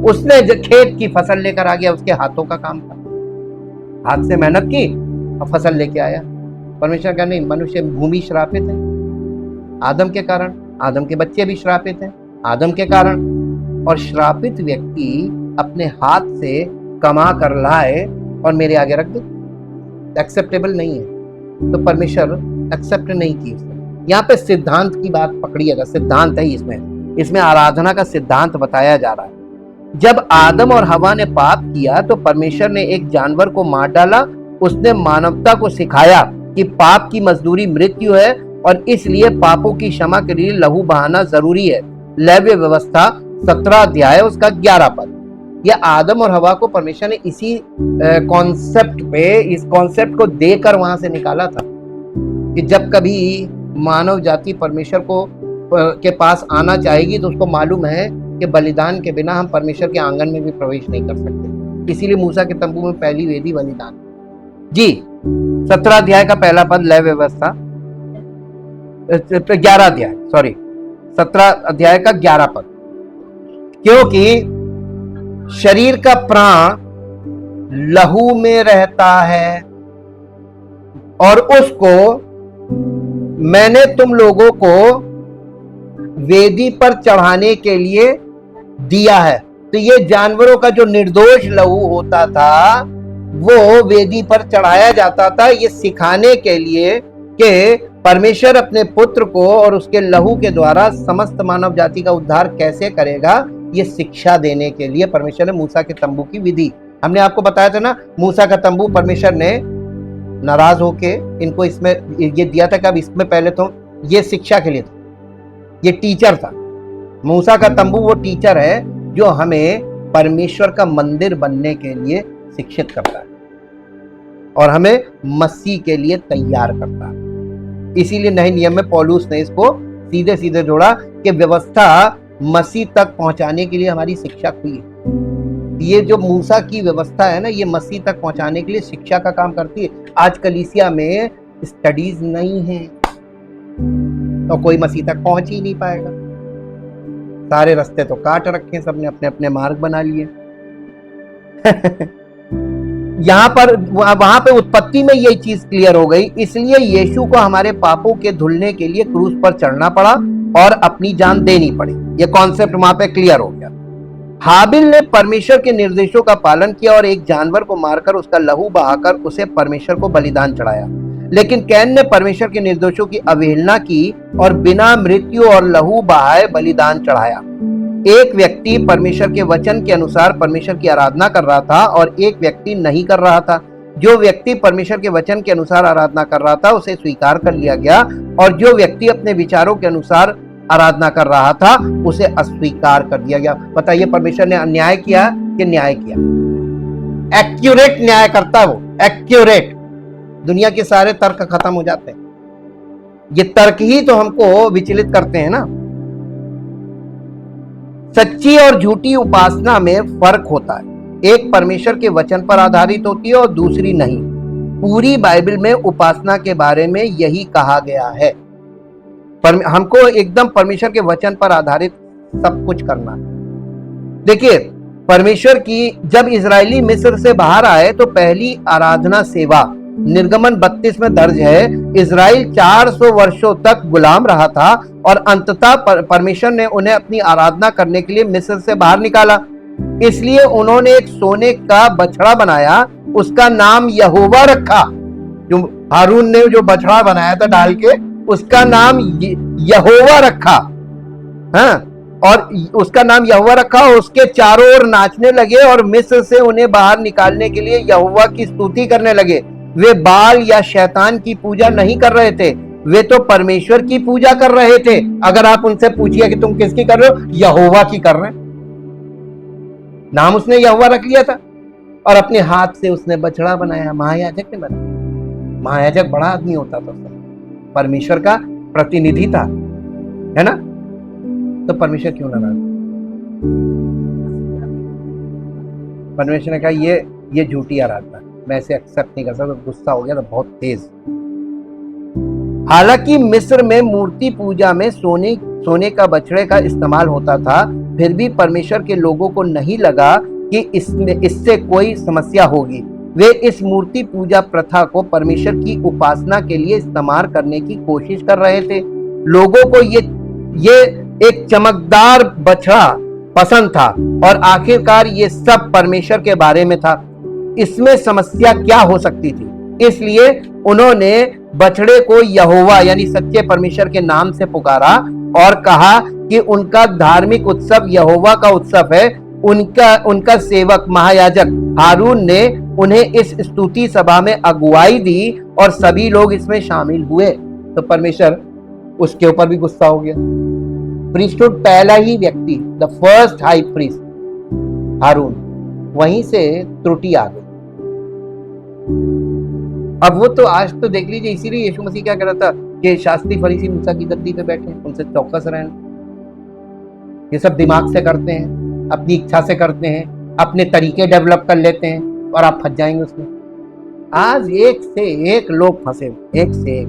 [SPEAKER 1] उसने जो खेत की फसल लेकर आ गया, उसके हाथों का काम था, हाथ से मेहनत की और फसल लेके आया। परमेश्वर का नहीं, मनुष्य भूमि श्रापित है आदम के कारण, आदम के बच्चे भी श्रापित हैं आदम के कारण, और श्रापित व्यक्ति अपने हाथ से कमा कर लाए और मेरे आगे रख दे, एक्सेप्टेबल नहीं है। तो परमेश्वर एक्सेप्ट नहीं की उसने। यहाँ पे सिद्धांत की बात पकड़िएगा, सिद्धांत है इसमें आराधना का सिद्धांत बताया जा रहा है। जब आदम और हवा ने पाप किया तो परमेश्वर ने एक जानवर को मार डाला। उसने मानवता को सिखाया कि पाप की मजदूरी मृत्यु है और इसलिए पापों की क्षमा के लिए लहू बहाना जरूरी है। लेव्य व्यवस्था 17 अध्याय उसका 11 पद। यह आदम और हवा को परमेश्वर ने इसी कॉन्सेप्ट पे, इस कॉन्सेप्ट को देकर वहां से निकाला था कि जब कभी मानव जाति परमेश्वर को के पास आना चाहेगी तो उसको मालूम है कि बलिदान के बिना हम परमेश्वर के आंगन में भी प्रवेश नहीं कर सकते। इसीलिए मूसा के तंबू में पहली वेदी बलिदान जी। 17 अध्याय का पहला पद, लय व्यवस्था 11 अध्याय, सॉरी 17 अध्याय का 11 पद। क्योंकि शरीर का प्राण लहू में रहता है और उसको मैंने तुम लोगों को वेदी पर चढ़ाने के लिए दिया है। तो ये जानवरों का जो निर्दोष लहू होता था वो वेदी पर चढ़ाया जाता था, ये सिखाने के लिए कि परमेश्वर अपने पुत्र को और उसके लहू के द्वारा समस्त मानव जाति का उद्धार कैसे करेगा, ये शिक्षा देने के लिए परमेश्वर ने मूसा के तंबू की विधि, हमने आपको बताया था ना, मूसा का तंबू परमेश्वर ने नाराज होके इनको इसमें ये दिया था कि अब इसमें पहले तो ये शिक्षा के लिए था, ये टीचर था। मूसा का तंबू वो टीचर है जो हमें परमेश्वर का मंदिर बनने के लिए शिक्षित करता है और हमें मसीह के लिए तैयार करता है। इसीलिए नए नियम में पौलुस ने इसको सीधे सीधे जोड़ा कि व्यवस्था मसीह तक पहुंचाने के लिए हमारी शिक्षा हुई है। ये जो मूसा की व्यवस्था है ना, ये मसीह तक पहुंचाने के लिए शिक्षा का काम करती है। आज कलीसिया में स्टडीज नहीं है तो कोई मसीह तक पहुंच ही नहीं पाएगा। सारे रास्ते तो काट रखे हैं, सबने अपने अपने मार्ग बना लिए। यहाँ पर वहां पे उत्पत्ति में यही चीज क्लियर हो गई, इसलिए यीशु को हमारे पापों के धुलने के लिए क्रूस पर चढ़ना पड़ा और अपनी जान देनी पड़ी। ये कॉन्सेप्ट वहां पे क्लियर हो गया। हाबिल ने परमेश्वर के निर्देशों का पालन किया और एक जानवर को मारकर उसका लहू बहाकर उसे परमेश्वर को बलिदान चढ़ाया। लेकिन कैन ने परमेश्वर के निर्देशों की अवहेलना की और बिना मृत्यु और लहू बहाए बलिदान चढ़ाया। एक व्यक्ति परमेश्वर के वचन के अनुसार परमेश्वर की आराधना कर रहा था और एक व्यक्ति नहीं कर रहा था। जो व्यक्ति परमेश्वर के वचन के अनुसार आराधना कर रहा था उसे स्वीकार कर लिया गया और जो व्यक्ति अपने विचारों के अनुसार आराधना कर रहा था उसे अस्वीकार कर दिया गया। बताइए, परमेश्वर ने अन्याय किया कि न्याय किया? एक्यूरेट न्याय करता वो, एक्यूरेट। दुनिया के सारे तर्क खत्म हो जाते हैं। ये तर्क ही तो हमको विचलित करते हैं ना। सच्ची और झूठी उपासना में फर्क होता है। एक परमेश्वर के वचन पर आधारित होती है और दूसरी नहीं। पूरी बाइबल में उपासना के बारे में यही कहा गया है। हमको एकदम परमेश्वर के वचन पर आधारित सब कुछ करना है। देखिए, परमेश्वर की जब इजरायली मिस्र से बाहर आए तो पहली आराधना सेवा निर्गमन 32 में दर्ज है। इजराइल 400 वर्षों तक गुलाम रहा था और अंततः परमेश्वर ने उन्हें अपनी आराधना करने के लिए मिस्र से बाहर निकाला। इसलिए उन्होंने एक सोने का बछड़ा बनाया, उसका नाम यहोवा रखा। जो हारून ने जो बछड़ा बनाया था डाल के, उसका नाम यहोवा रखा। हाँ, और उसका नाम यहोवा रखा और उसके चारों ओर नाचने लगे और मिस्र से उन्हें बाहर निकालने के लिए यहोवा की स्तुति करने लगे। वे बाल या शैतान की पूजा नहीं कर रहे थे, वे तो परमेश्वर की पूजा कर रहे थे। अगर आप उनसे पूछिए कि तुम किसकी कर रहे हो, यहोवा की कर रहे हैं। नाम उसने यहोवा रख लिया था और अपने हाथ से उसने बछड़ा बनाया। महायाजक ने बनाया। महायाजक बड़ा आदमी होता था, परमेश्वर का प्रतिनिधि था, है ना। तो परमेश्वर क्यों नाराज? परमेश्वर ने कहा ये झूठी आराधना, मैं इसे एक्सेप्ट नहीं कर सकता। तो गुस्सा हो गया था बहुत तेज। हालांकि मिस्र में मूर्ति पूजा में सोने का बछड़े का इस्तेमाल होता था, फिर भी परमेश्वर के लोगों को नहीं लगा कि इससे कोई समस्या होगी। वे इस मूर्ति पूजा प्रथा को परमेश्वर की उपासना के लिए इस्तेमाल करने की कोशिश कर रहे थे। लोगों को ये एक चमकदार बछड़ा पसंद था और आखिरकार ये सब परमेश्वर के बारे में था। इसमें समस्या क्या हो सकती थी? इसलिए उन्होंने बछड़े को यहोवा यानी सच्चे परमेश्वर के नाम से पुकारा और कहा कि उनका धार्मिक उत्सव यहोवा का उत्सव है। उनका सेवक महायाजक हारून ने उन्हें इस स्तुति सभा में अगुवाई दी और सभी लोग इसमें शामिल हुए। तो परमेश्वर उसके ऊपर भी गुस्सा हो गया। प्रीस्टहुड पहला ही व्यक्ति, द फर्स्ट हाई प्रीस्ट हारून, वहीं से त्रुटि आ गई। अब वो तो आज तो देख लीजिए, इसीलिए यीशु मसीह क्या कह रहा था कि शास्त्री फरीसी मूसा की गद्दी पे बैठे, उनसे चौकस रहना। ये सब दिमाग से करते हैं, अपनी इच्छा से करते हैं, अपने तरीके डेवलप कर लेते हैं और आप फंस जाएंगे उसमें। आज एक से एक लोग फंसे, एक से एक।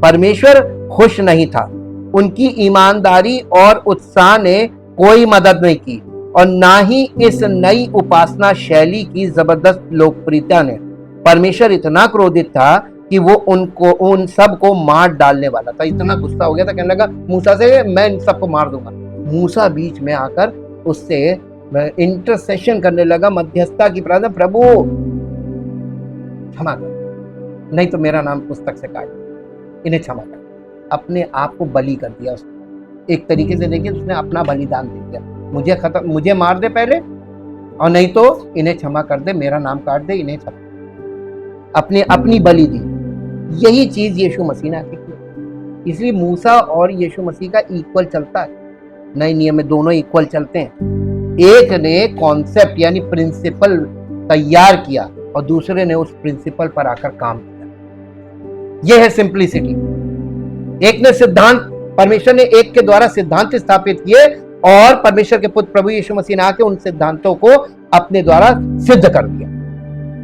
[SPEAKER 1] परमेश्वर खुश नहीं था। उनकी ईमानदारी और उत्साह ने कोई मदद नहीं की और ना ही इस नई उपासना शैली की जबरदस्त लोकप्रियता ने। परमेश्वर इतना क्रोधित था कि वो उन सब को मार डालने वाला था। इतना गुस्सा हो गया था, कहने लगा मूसा से, मैं इन सबको मार दूंगा। मूसा बीच में आकर उससे इंटरसेशन करने लगा, मध्यस्थता की प्रार्थना, प्रभु क्षमा कर, नहीं तो मेरा नाम पुस्तक से काट, इन्हें क्षमा कर। अपने आप को बलि कर दिया उसने। एक तरीके से देखिए, उसने अपना बलिदान दे दिया। मुझे मार दे पहले, और नहीं तो इन्हें क्षमा कर दे, मेरा नाम काट दे, इन्हें क्षमा। अपनी बलि दी। यही चीज यीशु मसीह ने आके की। इसलिए मूसा और यीशु मसीह का इक्वल चलता है। नए नियम में दोनों इक्वल चलते हैं। एक ने कॉन्सेप्ट यानी प्रिंसिपल तैयार किया और दूसरे ने उस प्रिंसिपल पर आकर काम किया। यह है सिंप्लिसिटी। एक ने सिद्धांत, परमेश्वर ने एक के द्वारा सिद्धांत स्थापित किए और परमेश्वर के पुत्र प्रभु यीशु मसीह ने आके उन सिद्धांतों को अपने द्वारा सिद्ध कर दिया।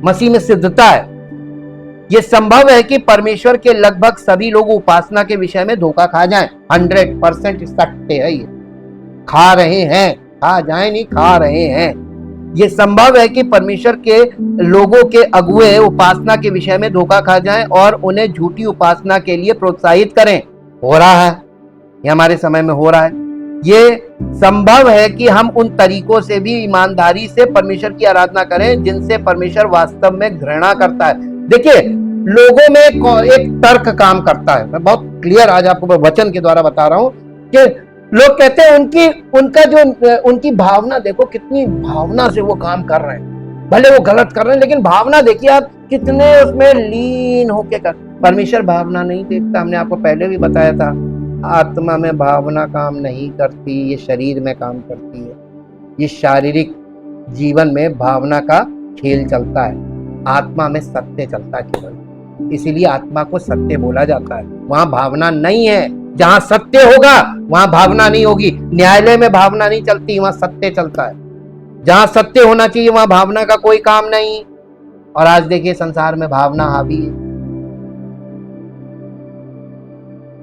[SPEAKER 1] मसीह में सिद्धता है। ये संभव है कि परमेश्वर के लगभग सभी लोग उपासना के विषय में धोखा खा जाएं। 100% सत्य है ये, खा रहे हैं, खा जाए नहीं, खा रहे हैं। ये संभव है कि परमेश्वर के लोगों के अगुए उपासना के विषय में धोखा खा जाएं और उन्हें झूठी उपासना के लिए प्रोत्साहित करें। हो रहा है, ये हमारे समय में हो रहा है। ये संभव है कि हम उन तरीकों से भी ईमानदारी से परमेश्वर की आराधना करें जिनसे परमेश्वर वास्तव में घृणा करता है। देखिए, लोगों में एक तर्क काम करता है। मैं बहुत क्लियर आज आपको वचन के द्वारा बता रहा हूं कि लोग कहते हैं उनकी भावना देखो, कितनी भावना से वो काम कर रहे हैं, भले वो गलत कर रहे हैं लेकिन भावना देखिए आप कितने उसमें लीन होके कर। परमेश्वर भावना नहीं देखता, हमने आपको पहले भी बताया था। आत्मा में भावना काम नहीं करती, ये शरीर में काम करती है। ये शारीरिक जीवन में भावना का खेल चलता है, आत्मा में सत्य चलता है केवल। इसीलिए आत्मा को सत्य बोला जाता है। वहां भावना नहीं है। जहां सत्य होगा वहां भावना नहीं होगी। न्यायालय में भावना नहीं चलती, वहां सत्य चलता है। जहां सत्य होना चाहिए वहां भावना का कोई काम नहीं। और आज देखिए संसार में भावना हावी है।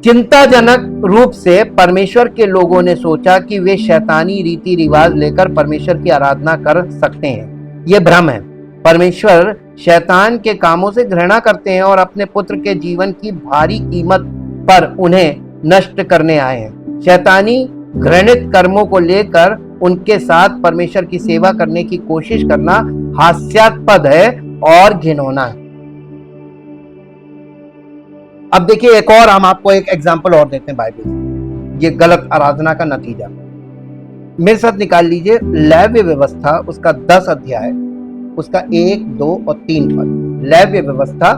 [SPEAKER 1] चिंताजनक रूप से परमेश्वर के लोगों ने सोचा कि वे शैतानी रीति रिवाज लेकर परमेश्वर की आराधना कर सकते हैं। यह भ्रम है। परमेश्वर शैतान के कामों से घृणा करते हैं और अपने पुत्र के जीवन की भारी कीमत पर उन्हें नष्ट करने आए हैं। शैतानी घृणित कर्मों को लेकर उनके साथ परमेश्वर की सेवा करने की कोशिश करना हास्यास्पद है और घिनौना है। अब देखिए, एक और हम आपको एक एग्जाम्पल और देते हैं बाइबल से, ये गलत आराधना का नतीजा। मेरे साथ निकाल लीजिए लेव्य व्यवस्था, उसका 10 अध्याय, उसका 1, 2 और 3 पद। लेव्य व्यवस्था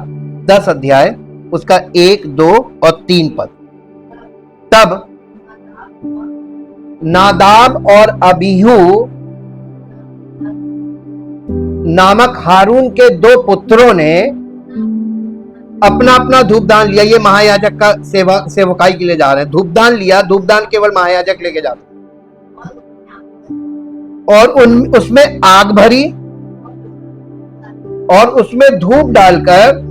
[SPEAKER 1] 10 अध्याय, उसका 1, 2 और 3 पद। तब नादाब और अबीहू नामक हारून के 2 पुत्रों ने अपना अपना धूपदान लिया। ये महायाजक का सेवकाई के लिए जा रहे हैं। धूपदान लिया, धूपदान केवल महायाजक लेके जाते और उसमें आग भरी और उसमें धूप डालकर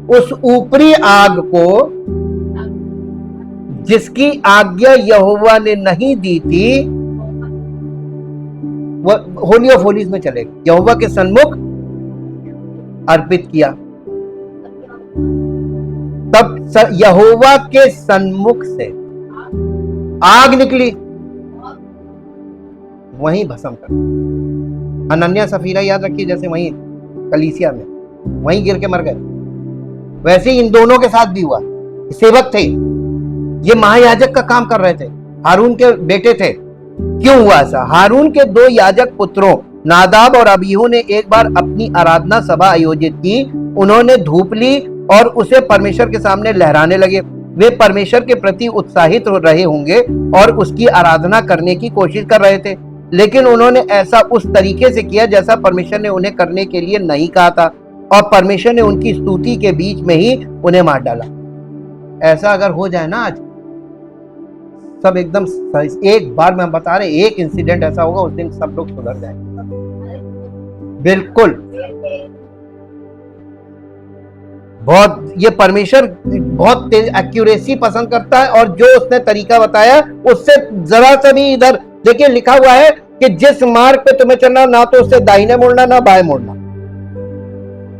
[SPEAKER 1] उस ऊपरी आग को, जिसकी आज्ञा यहोवा ने नहीं दी थी, वह होली ऑफ होलीज में चले गए, यहोवा के सन्मुख अर्पित किया। तब यहोवा के सन्मुख से आग निकली, वहीं भस्म कर। अनन्या सफीरा याद रखिए, जैसे वहीं कलीसिया में वहीं गिर के मर गए, वैसे ही इन दोनों के साथ भी हुआ। सेवक थे, ये महायाजक का काम कर रहे थे, हारून के बेटे थे। क्यों हुआ ऐसा? हारून के 2 याजक पुत्रों नादाब और अबीहू ने एक बार अपनी आराधना सभा आयोजित की। उन्होंने धूप ली और उसे परमेश्वर के सामने लहराने लगे। वे परमेश्वर के प्रति उत्साहित हो रहे होंगे और उसकी आराधना करने की कोशिश कर रहे थे, लेकिन उन्होंने ऐसा उस तरीके से किया जैसा परमेश्वर ने उन्हें करने के लिए नहीं कहा था, और परमेश्वर ने उनकी स्तुति के बीच में ही उन्हें मार डाला। ऐसा अगर हो जाए ना आज, सब एकदम एक बार में बता रहे, एक इंसिडेंट ऐसा होगा, उस दिन सब लोग सुधर जाएंगे। बिल्कुल। बहुत, ये परमेश्वर बहुत तेज एक्यूरेसी पसंद करता है, और जो उसने तरीका बताया उससे जरा सा भी इधर देखिए, लिखा हुआ है कि जिस मार्ग पे तुम्हें चलना, ना तो उससे दाहिने मुड़ना ना बाएं मुड़ना,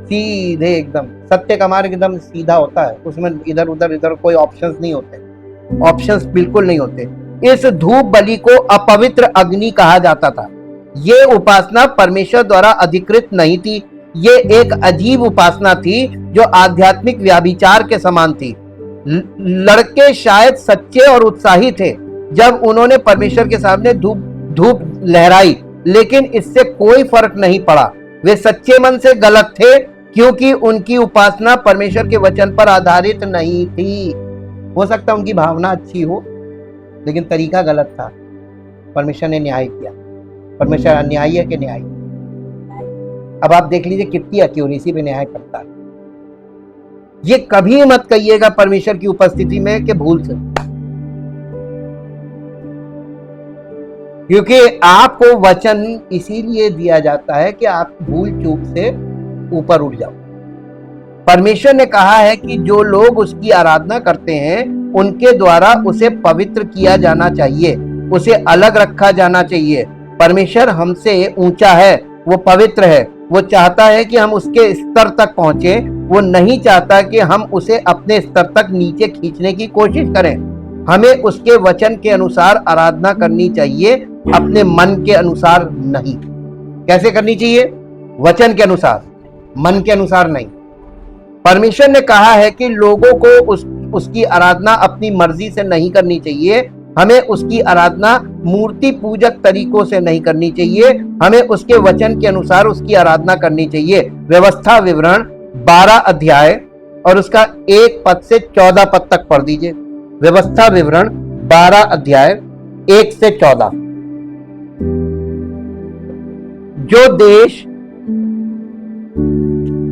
[SPEAKER 1] सीधे एकदम। सत्य का मार्ग एकदम सीधा होता है, उसमें इधर उधर कोई ऑप्शंस नहीं होते, ऑप्शंस बिल्कुल नहीं होते। इस धूप बलि को अपवित्र अग्नि कहा जाता था। ये उपासना परमेश्वर द्वारा अधिकृत नहीं थी। ये एक अजीब उपासना थी जो आध्यात्मिक व्याभिचार के समान थी। लड़के शायद सच्चे और उत्साही थे जब उन्होंने परमेश्वर के सामने धूप लहराई, लेकिन इससे कोई फर्क नहीं पड़ा। वे सच्चे मन से गलत थे क्योंकि उनकी उपासना परमेश्वर के वचन पर आधारित नहीं थी। हो सकता है उनकी भावना अच्छी हो, लेकिन तरीका गलत था। परमेश्वर ने न्याय किया। परमेश्वर अन्यायी है कि न्यायी? अब आप देख लीजिए कितनी एक्यूरेसी पे न्याय करता है। ये कभी मत कहिएगा परमेश्वर की उपस्थिति में कि भूल से, क्योंकि आपको वचन इसीलिए दिया जाता है कि आप भूल चूक से ऊपर उठ जाओ। परमेश्वर ने कहा है कि जो लोग उसकी आराधना करते हैं उनके द्वारा उसे पवित्र किया जाना चाहिए, उसे अलग रखा जाना चाहिए। परमेश्वर हमसे ऊंचा है, वो पवित्र है, वो चाहता है कि हम उसके स्तर तक पहुंचे। वो नहीं चाहता कि हम उसे अपने स्तर तक नीचे खींचने की कोशिश करें। हमें उसके वचन के अनुसार आराधना करनी चाहिए, अपने मन के अनुसार नहीं। कैसे करनी चाहिए? वचन के अनुसार, मन के अनुसार नहीं। परमेश्वर ने कहा है कि लोगों को उसकी आराधना अपनी मर्जी से नहीं करनी चाहिए। हमें उसकी आराधना मूर्ति पूजक तरीकों से नहीं करनी चाहिए। हमें उसके वचन के अनुसार उसकी आराधना करनी चाहिए। व्यवस्था विवरण 12 अध्याय और उसका 1 पद से 14 पद तक पढ़ दीजिए। व्यवस्था विवरण 12 अध्याय 1 से 14। जो देश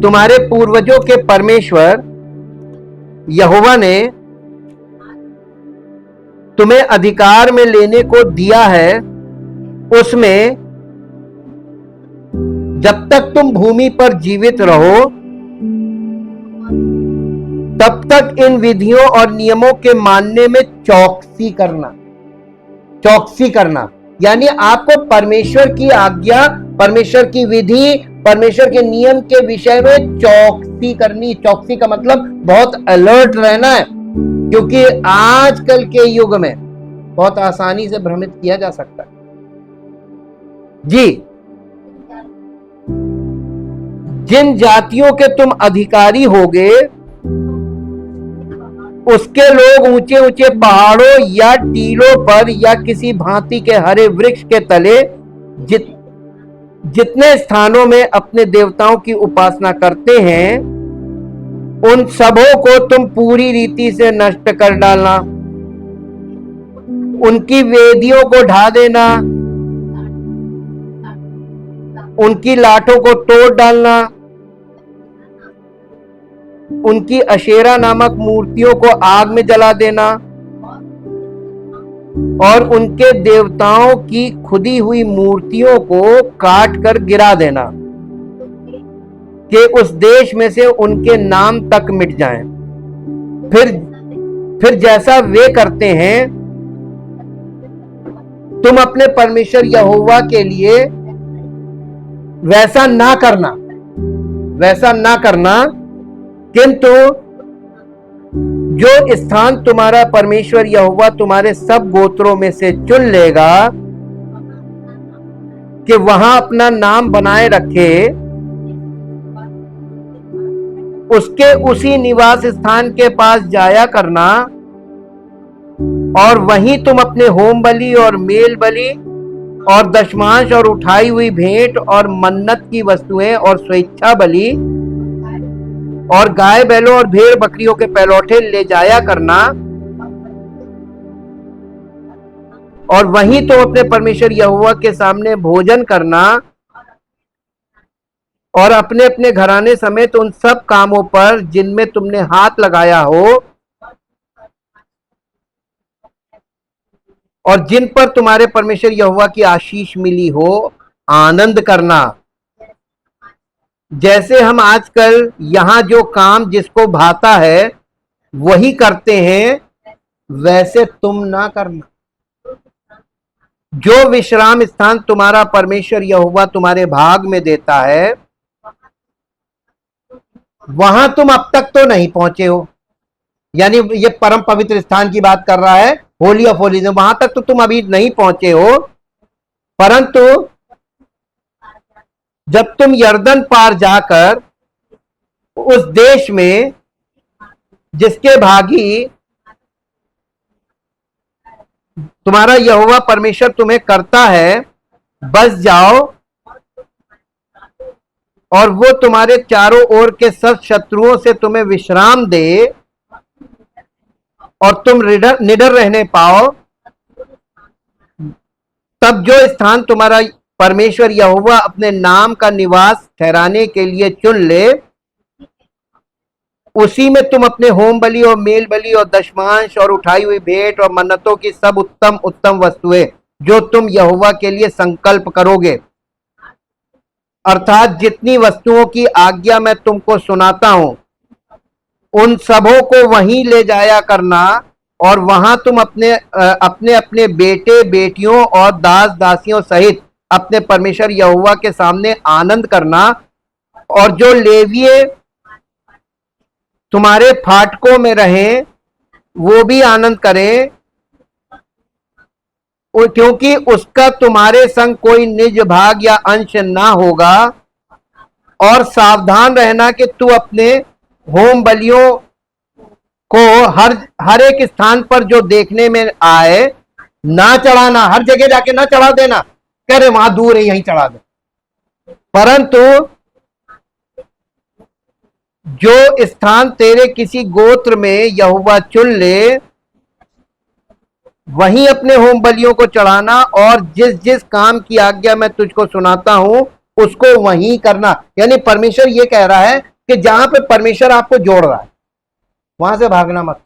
[SPEAKER 1] तुम्हारे पूर्वजों के परमेश्वर यहोवा ने तुम्हें अधिकार में लेने को दिया है, उसमें जब तक तुम भूमि पर जीवित रहो तब तक इन विधियों और नियमों के मानने में चौकसी करना। चौकसी करना यानी आपको परमेश्वर की आज्ञा, परमेश्वर की विधि, परमेश्वर के नियम के विषय में चौकसी करनी। चौकसी का मतलब बहुत अलर्ट रहना है, क्योंकि आजकल के युग में बहुत आसानी से भ्रमित किया जा सकता है। जी, जिन जातियों के तुम अधिकारी होगे उसके लोग ऊंचे ऊंचे पहाड़ों या टीलों पर या किसी भांति के हरे वृक्ष के तले जितने स्थानों में अपने देवताओं की उपासना करते हैं उन सबों को तुम पूरी रीति से नष्ट कर डालना, उनकी वेदियों को ढा देना, उनकी लाठों को तोड़ डालना, उनकी अशेरा नामक मूर्तियों को आग में जला देना और उनके देवताओं की खुदी हुई मूर्तियों को काट कर गिरा देना कि उस देश में से उनके नाम तक मिट जाएं। फिर जैसा वे करते हैं तुम अपने परमेश्वर यहोवा के लिए वैसा ना करना, वैसा ना करना, किंतु जो स्थान तुम्हारा परमेश्वर यहोवा तुम्हारे सब गोत्रों में से चुन लेगा कि वहां अपना नाम बनाए रखे, उसके उसी निवास स्थान के पास जाया करना और वहीं तुम अपने होम बलि और मेल बलि और दशमांश और उठाई हुई भेंट और मन्नत की वस्तुएं और स्वेच्छा बलि और गाय बैलों और भेड़ बकरियों के पहलौठे ले जाया करना और वहीं तुम अपने परमेश्वर यहोवा के सामने भोजन करना और अपने अपने घराने समेत उन सब कामों पर जिनमें तुमने हाथ लगाया हो और जिन पर तुम्हारे परमेश्वर यहोवा की आशीष मिली हो आनंद करना। जैसे हम आजकल यहां जो काम जिसको भाता है वही करते हैं, वैसे तुम ना करना। जो विश्राम स्थान तुम्हारा परमेश्वर यहोवा तुम्हारे भाग में देता है वहां तुम अब तक तो नहीं पहुंचे हो, यानी ये परम पवित्र स्थान की बात कर रहा है, होली ऑफ होलीज, वहां तक तो तुम अभी नहीं पहुंचे हो। परंतु जब तुम यर्दन पार जाकर उस देश में जिसके भागी तुम्हारा यहोवा परमेश्वर तुम्हें करता है बस जाओ और वो तुम्हारे चारों ओर के सब शत्रुओं से तुम्हें विश्राम दे और तुम निडर रहने पाओ, तब जो स्थान तुम्हारा परमेश्वर यहोवा अपने नाम का निवास ठहराने के लिए चुन ले उसी में तुम अपने होम बलि और मेल बलि और दशमांश और उठाई हुई भेंट और मन्नतों की सब उत्तम उत्तम वस्तुएं जो तुम यहोवा के लिए संकल्प करोगे, अर्थात जितनी वस्तुओं की आज्ञा मैं तुमको सुनाता हूं उन सबों को वहीं ले जाया करना और वहां तुम अपने अपने अपने बेटे बेटियों और दास दासियों सहित अपने परमेश्वर यहोवा के सामने आनंद करना। और जो लेवीय तुम्हारे फाटकों में रहें वो भी आनंद करें, क्योंकि उसका तुम्हारे संग कोई निज भाग या अंश ना होगा। और सावधान रहना कि तू अपने होम बलियों को हर एक स्थान पर जो देखने में आए ना चढ़ाना, हर जगह जाके ना चढ़ा देना, कह रहे वहां दूर है यहीं चढ़ा दे, परंतु जो स्थान तेरे किसी गोत्र में यहोवा चुन ले वहीं अपने होम बलियों को चढ़ाना, और जिस जिस काम की आज्ञा मैं तुझको सुनाता हूं उसको वहीं करना। यानी परमेश्वर ये कह रहा है कि जहां पे परमेश्वर आपको जोड़ रहा है वहां से भागना मत,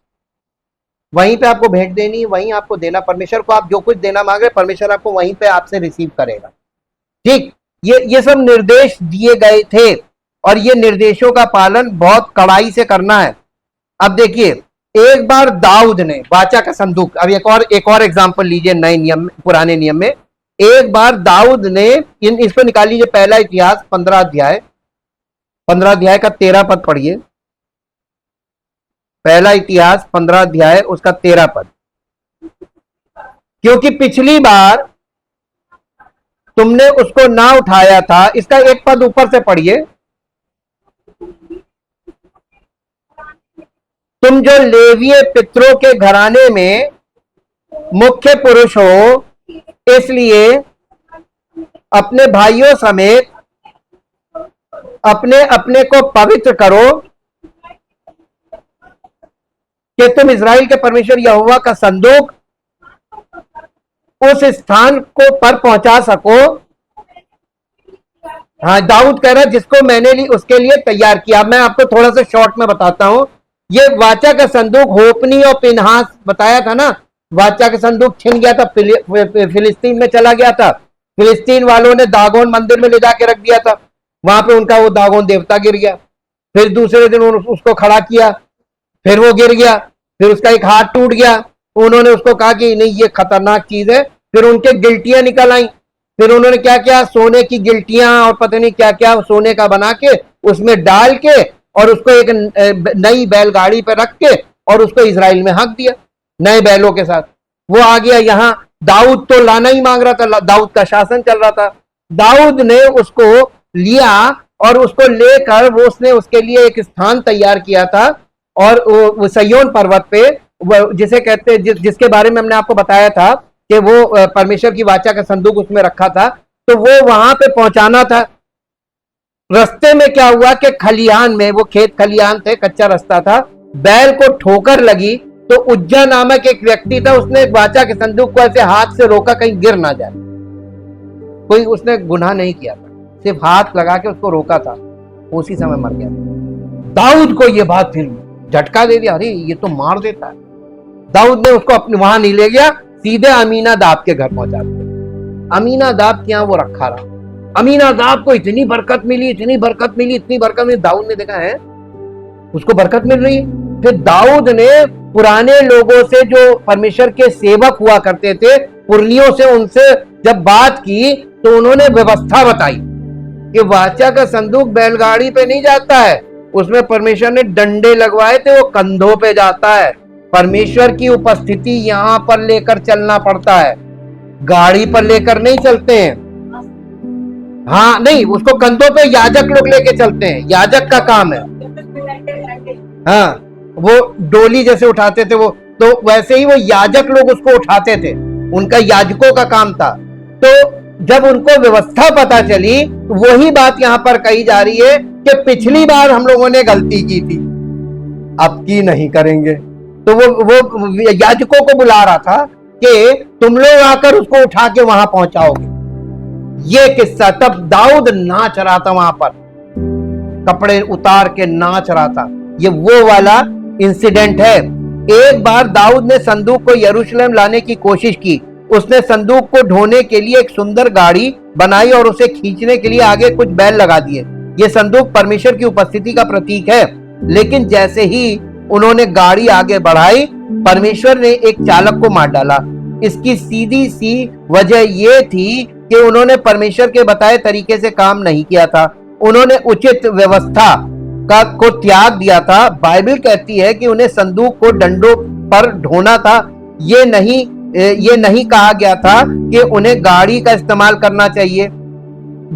[SPEAKER 1] वहीं पे आपको भेंट देनी, वहीं आपको देना। परमेश्वर को आप जो कुछ देना मांग रहे परमेश्वर आपको वहीं पे आपसे रिसीव करेगा। ठीक, ये सब निर्देश दिए गए थे और ये निर्देशों का पालन बहुत कड़ाई से करना है। अब देखिए, एक बार दाऊद ने वाचा का संदूक, अब एक और एग्जांपल लीजिए नए नियम पुराने नियम में। एक बार दाऊद ने इसको निकाल लीजिए, पहला इतिहास 15 अध्याय का 13 पद पढ़िए। पहला इतिहास 15 अध्याय उसका 13 पद। क्योंकि पिछली बार तुमने उसको ना उठाया था, इसका एक पद ऊपर से पढ़िए। तुम जो लेवीय पितरों के घराने में मुख्य पुरुष हो, इसलिए अपने भाइयों समेत अपने अपने को पवित्र करो कि तुम इस्राएल के परमेश्वर यहोवा का संदूक उस स्थान को पर पहुंचा सको। हाँ, दाऊद कह रहा है जिसको मैंने उसके लिए तैयार किया। मैं आपको थोड़ा सा शॉर्ट में बताता हूं। ये वाचा का संदूक होपनी और पिनहास बताया था ना, वाचा का संदूक छिन गया था, फिलिस्तीन में चला गया था। फिलिस्तीन वालों ने दागोन मंदिर में ले जाके रख दिया था, वहां पे उनका वो दागोन देवता गिर गया। फिर दूसरे दिन उसको खड़ा किया, फिर वो गिर गया, फिर उसका एक हाथ टूट गया। उन्होंने उसको कहा कि नहीं ये खतरनाक चीज है। फिर उनके गिल्टियां निकल आई। फिर उन्होंने क्या किया, सोने की गिल्टियां और पता नहीं क्या क्या सोने का बना के उसमें डाल के और उसको एक नई बैलगाड़ी पे रख के और उसको इजराइल में हक दिया नए बैलों के साथ। वो आ गया यहाँ। दाऊद तो लाना ही मांग रहा था, दाऊद का शासन चल रहा था। दाऊद ने उसको लिया और उसको लेकर वो उसने उसके लिए एक स्थान तैयार किया था, और वो सयोन पर्वत पे, जिसे कहते हैं जिसके बारे में हमने आपको बताया था कि वो परमेश्वर की वाचा का संदूक उसमें रखा था, तो वो वहां पे पहुंचाना था। रास्ते में क्या हुआ कि खलिहान में, वो खेत खलिहान थे, कच्चा रास्ता था, बैल को ठोकर लगी तो उज्जा नामक एक व्यक्ति था, उसने वाचा के संदूक को ऐसे हाथ से रोका कहीं गिर ना जाए। कोई उसने गुनाह नहीं किया था, सिर्फ हाथ लगा के उसको रोका था, उसी समय मर गया। दाऊद को यह बात फिर झटका दे दिया, अरे ये तो मार देता है। दाऊद ने उसको अपने वहां नहीं ले गया, सीधे अमीनादाब के घर पहुंचा दिया। अमीनादाब के यहाँ वो रखा रहा। अमीनादाब को इतनी बरकत मिली, इतनी बरकत मिली, इतनी बरकत मिली। दाऊद ने देखा है उसको बरकत मिल रही है। फिर दाऊद ने पुराने लोगों से जो परमेश्वर के सेवक हुआ करते थे, पुरनियों से, उनसे जब बात की तो उन्होंने व्यवस्था बताई कि वाचा का संदूक बैलगाड़ी पे नहीं जाता है, उसमें परमेश्वर ने डंडे लगवाए थे, वो कंधों पे जाता है। परमेश्वर की उपस्थिति यहां पर लेकर चलना पड़ता है, गाड़ी पर लेकर नहीं चलते हैं। हाँ नहीं, उसको कंधों पे याजक लोग लेके चलते हैं, याजक का काम है। हाँ, वो डोली जैसे उठाते थे वो, तो वैसे ही वो याजक लोग उसको उठाते थे, उनका याजकों का काम था। तो जब उनको व्यवस्था पता चली, वही बात यहां पर कही जा रही है कि पिछली बार हम लोगों ने गलती की थी, अब की नहीं करेंगे। तो वो याजकों को बुला रहा था कि तुम लोग आकर उसको उठा के वहां पहुंचाओगे। ये किस्सा, तब दाऊद नाच रहा था वहां पर, कपड़े उतार के नाच रहा था। ये वो वाला इंसिडेंट है। एक बार दाऊद ने संदूक को यरूशलेम लाने की कोशिश की। उसने संदूक को ढोने के लिए एक सुंदर गाड़ी बनाई और उसे खींचने के लिए आगे कुछ बैल लगा दिए। ये संदूक परमेश्वर की उपस्थिति का प्रतीक है। लेकिन जैसे ही उन्होंने गाड़ी आगे बढ़ाई, परमेश्वर ने एक चालक को मार डाला। इसकी सीधी सी वजह यह थी कि उन्होंने परमेश्वर के बताए तरीके से काम नहीं किया था। उन्होंने उचित व्यवस्था को त्याग दिया था। बाइबल कहती है कि उन्हें संदूक को डंडों पर ढोना था। ये नहीं कहा गया था कि उन्हें गाड़ी का इस्तेमाल करना चाहिए।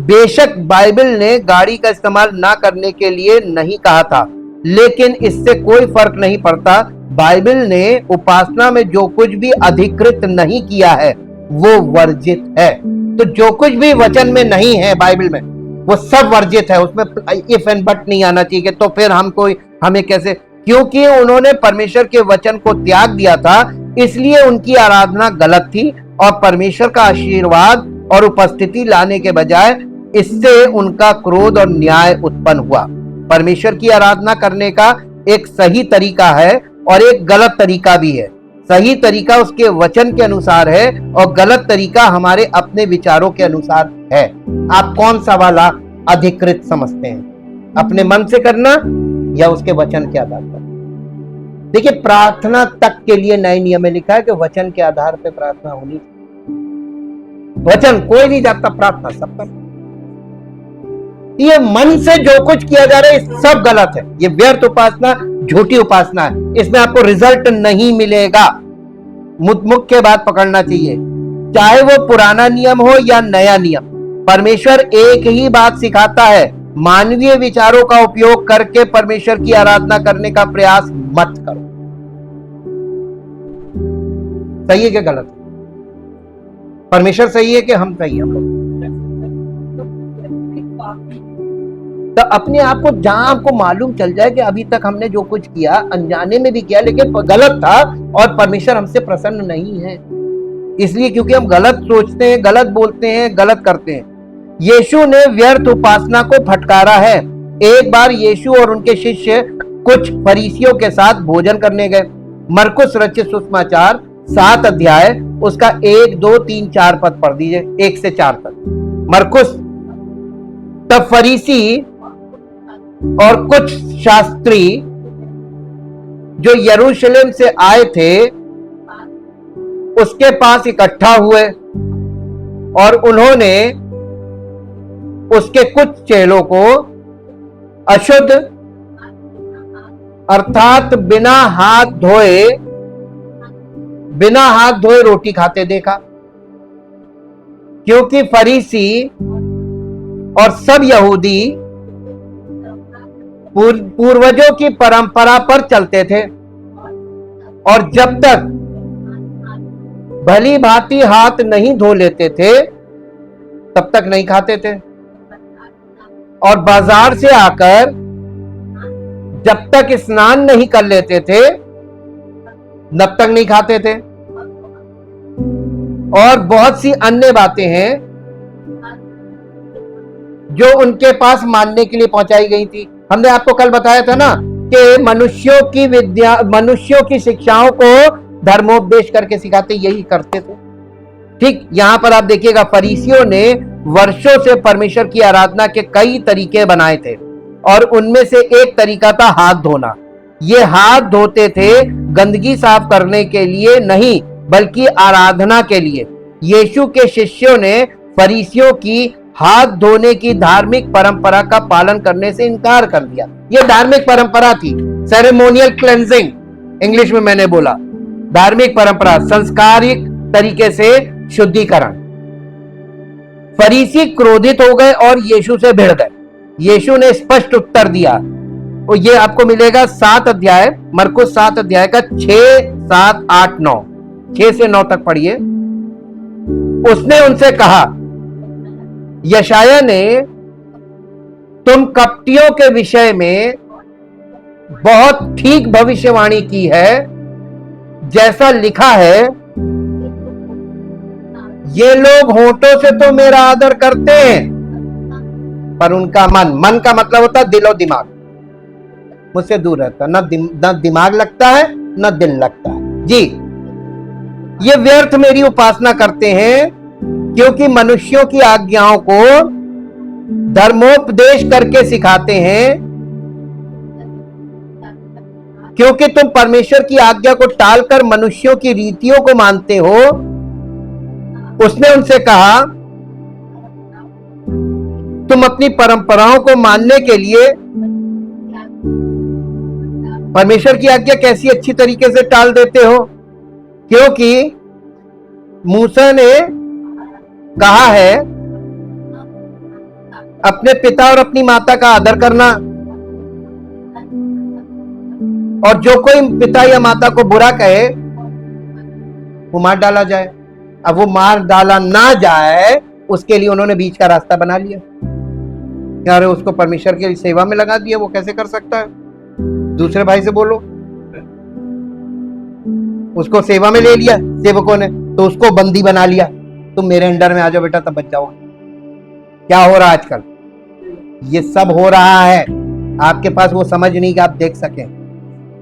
[SPEAKER 1] बेशक बाइबल ने गाड़ी का इस्तेमाल ना करने के लिए नहीं कहा था, लेकिन इससे कोई फर्क नहीं पड़ता। बाइबल ने उपासना में जो कुछ भी अधिकृत नहीं किया है वो वर्जित है। तो जो कुछ भी वचन में नहीं है बाइबल में, वो सब वर्जित है। उसमें इफ एंड बट नहीं आना चाहिए। तो फिर हमें कैसे? क्योंकि उन्होंने परमेश्वर के वचन को त्याग दिया था, इसलिए उनकी आराधना गलत थी और परमेश्वर का आशीर्वाद और उपस्थिति लाने के बजाय इससे उनका क्रोध और न्याय उत्पन्न हुआ। परमेश्वर की आराधना करने का एक सही तरीका है और एक गलत तरीका भी है। सही तरीका उसके वचन के अनुसार है और गलत तरीका हमारे अपने विचारों के अनुसार है। आप कौन सा वाला अधिकृत समझते हैं? अपने मन से करना या उसके वचन के आधार पर? देखिए, प्रार्थना तक के लिए नए नियम में लिखा है कि वचन के आधार पर प्रार्थना होनी। वचन कोई नहीं जाता, प्रार्थना सबका। ये मन से जो कुछ किया जा रहा है सब गलत है। ये व्यर्थ उपासना, झूठी उपासना है। इसमें आपको रिजल्ट नहीं मिलेगा। मुख्य बात पकड़ना चाहिए, चाहे वो पुराना नियम हो या नया नियम, परमेश्वर एक ही बात सिखाता है। मानवीय विचारों का उपयोग करके परमेश्वर की आराधना करने का प्रयास मत करो। सही है कि गलत? परमेश्वर सही है कि हम सही हैं? हम लोग तो अपने आप को, जहां आपको मालूम चल जाए कि अभी तक हमने जो कुछ किया अनजाने में भी किया लेकिन गलत था और परमेश्वर हमसे प्रसन्न नहीं है, इसलिए क्योंकि हम गलत सोचते हैं, गलत बोलते हैं, गलत करते हैं। यीशु ने व्यर्थ उपासना को फटकारा है। एक बार यीशु और उनके शिष्य कुछ फरीसियों के साथ भोजन करने गए। मरकुस रचित सुसमाचार 7 अध्याय उसका 1, 2, 3, 4 पद पढ़ दीजिए, 1 से 4 तक। मरकुस। तब फरीसी और कुछ शास्त्री जो यरूशलेम से आए थे उसके पास इकट्ठा हुए और उन्होंने उसके कुछ चेलों को अशुद्ध अर्थात बिना हाथ धोए रोटी खाते देखा, क्योंकि फरीसी और सब यहूदी पूर्वजों की परंपरा पर चलते थे और जब तक भली भांति हाथ नहीं धो लेते थे तब तक नहीं खाते थे, और बाजार से आकर जब तक स्नान नहीं कर लेते थे तब तक नहीं खाते थे। और बहुत सी अन्य बातें हैं जो उनके पास मानने के लिए पहुंचाई गई थी। हमने आपको कल बताया था ना कि मनुष्यों की शिक्षाओं को धर्मोपदेश करके सिखाते, यही करते थे। ठीक यहां पर आप देखिएगा, फरीसियों ने वर्षों से परमेश्वर की आराधना के कई तरीके बनाए थे और उनमें से एक तरीका था हाथ धोना। ये हाथ धोते थे गंदगी साफ करने के लिए नहीं, बल्कि आराधना के लिए। यीशु के शिष्यों ने फरीसियों की हाथ धोने की धार्मिक परंपरा का पालन करने से इनकार कर दिया। यह धार्मिक परंपरा थी, सेरेमोनियल क्लेंजिंग इंग्लिश में मैंने बोला। धार्मिक परंपरा, संस्कारिक तरीके से शुद्धिकरण। फरीसी क्रोधित हो गए और यीशु से भिड़ गए। यीशु ने स्पष्ट उत्तर दिया, और ये आपको मिलेगा 7 अध्याय, मरकुस 7 अध्याय का 6, 7, 8, 9, 6 से 9 तक पढ़िए। उसने उनसे कहा, यशायाह ने तुम कपटियों के विषय में बहुत ठीक भविष्यवाणी की है, जैसा लिखा है, ये लोग होठों से तो मेरा आदर करते हैं पर उनका मन का मतलब होता है दिल और दिमाग, मुझसे दूर रहता है। न दिमाग लगता है न दिल लगता है। जी, ये व्यर्थ मेरी उपासना करते हैं क्योंकि मनुष्यों की आज्ञाओं को धर्मोपदेश करके सिखाते हैं क्योंकि तुम परमेश्वर की आज्ञा को टालकर मनुष्यों की रीतियों को मानते हो। उसने उनसे कहा, तुम अपनी परंपराओं को मानने के लिए परमेश्वर की आज्ञा कैसी अच्छी तरीके से टाल देते हो, क्योंकि मूसा ने कहा है अपने पिता और अपनी माता का आदर करना, और जो कोई पिता या माता को बुरा कहे वो मार डाला जाए। अब वो मार डाला ना जाए उसके लिए उन्होंने बीच का रास्ता बना लिया। यार उसको परमेश्वर की सेवा में लगा दिया, वो कैसे कर सकता है? दूसरे भाई से बोलो। उसको सेवा में ले लिया सेवकों ने, तो उसको बंदी बना लिया, तुम मेरे अंडर में आ जाओ बेटा, तब बच जाओ। क्या हो रहा है आजकल? ये सब हो रहा है। आपके पास वो समझ नहीं कि आप देख सकें।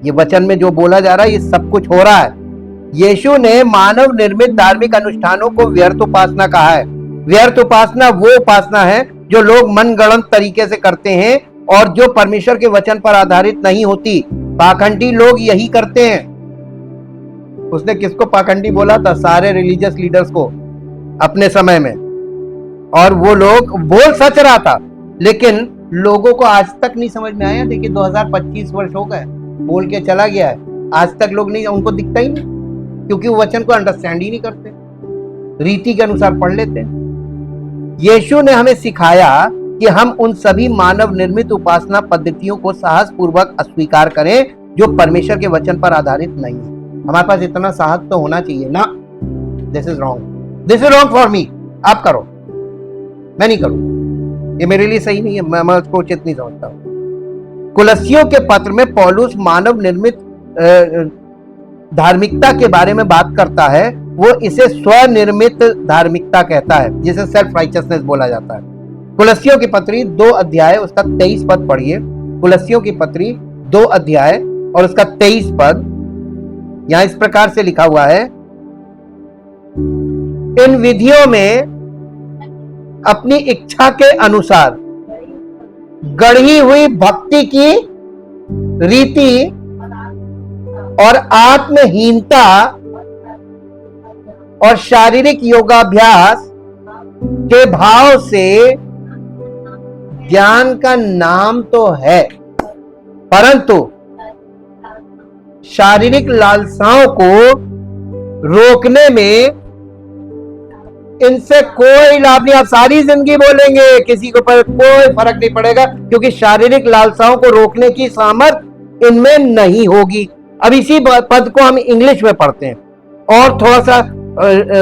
[SPEAKER 1] ये वचन में जो बोला जा रहा है ये सब कुछ हो रहा है। यीशु ने मानव निर्मित धार्मिक अनुष्ठानों को व्यर्थ उपासना कहा है। व्यर्थ उपासना वो उपासना है जो लोग मनगढ़ंत तरीके से करते हैं और जो परमेश्वर के वचन पर आधारित नहीं होती। पाखंडी लोग यही करते हैं। उसने किसको पाखंडी बोला था? सारे रिलीजियस लीडर्स को अपने समय में। और वो लोग बोल सच रहा था, लेकिन लोगों को आज तक नहीं समझ में आया। देखिए 2025 वर्ष हो गए, बोल के चला गया है, आज तक लोग नहीं, उनको दिखता ही नहीं, क्योंकि वो वचन को अंडरस्टैंड ही नहीं करते, रीति के अनुसार पढ़ लेते हैं। यीशु ने हमें सिखाया कि हम उन सभी मानव निर्मित उपासना पद्धतियों को साहस पूर्वक अस्वीकार करें जो परमेश्वर के वचन पर आधारित नहीं है। हमारे पास इतना साहस तो होना चाहिए ना। This is wrong, this is wrong for me. आप करो, मैं नहीं करूं, ये मेरे लिए सही नहीं है, मैं उसको उचित नहीं समझता। कुलस्सियों के पत्र में पौलुस मानव निर्मित धार्मिकता के बारे में बात करता है। वो इसे स्वनिर्मित धार्मिकता कहता है, जिसे सेल्फ राइचियसनेस बोला जाता है। कुलस्सियों की पत्री 2 अध्याय उसका 23 पद पढ़िए। कुलस्सियों की पत्री 2 अध्याय और उसका 23 पद यहां इस प्रकार से लिखा हुआ है, इन विधियों में अपनी इच्छा के अनुसार गढ़ी हुई भक्ति की रीति और आत्महीनता और शारीरिक योगाभ्यास के भाव से ज्ञान का नाम तो है, परंतु शारीरिक लालसाओं को रोकने में इनसे कोई लाभ नहीं। आप सारी जिंदगी बोलेंगे, किसी को पर कोई फर्क नहीं पड़ेगा, क्योंकि शारीरिक लालसाओं को रोकने की सामर्थ्य इनमें नहीं होगी। अब इसी पद को हम इंग्लिश में पढ़ते हैं और थोड़ा सा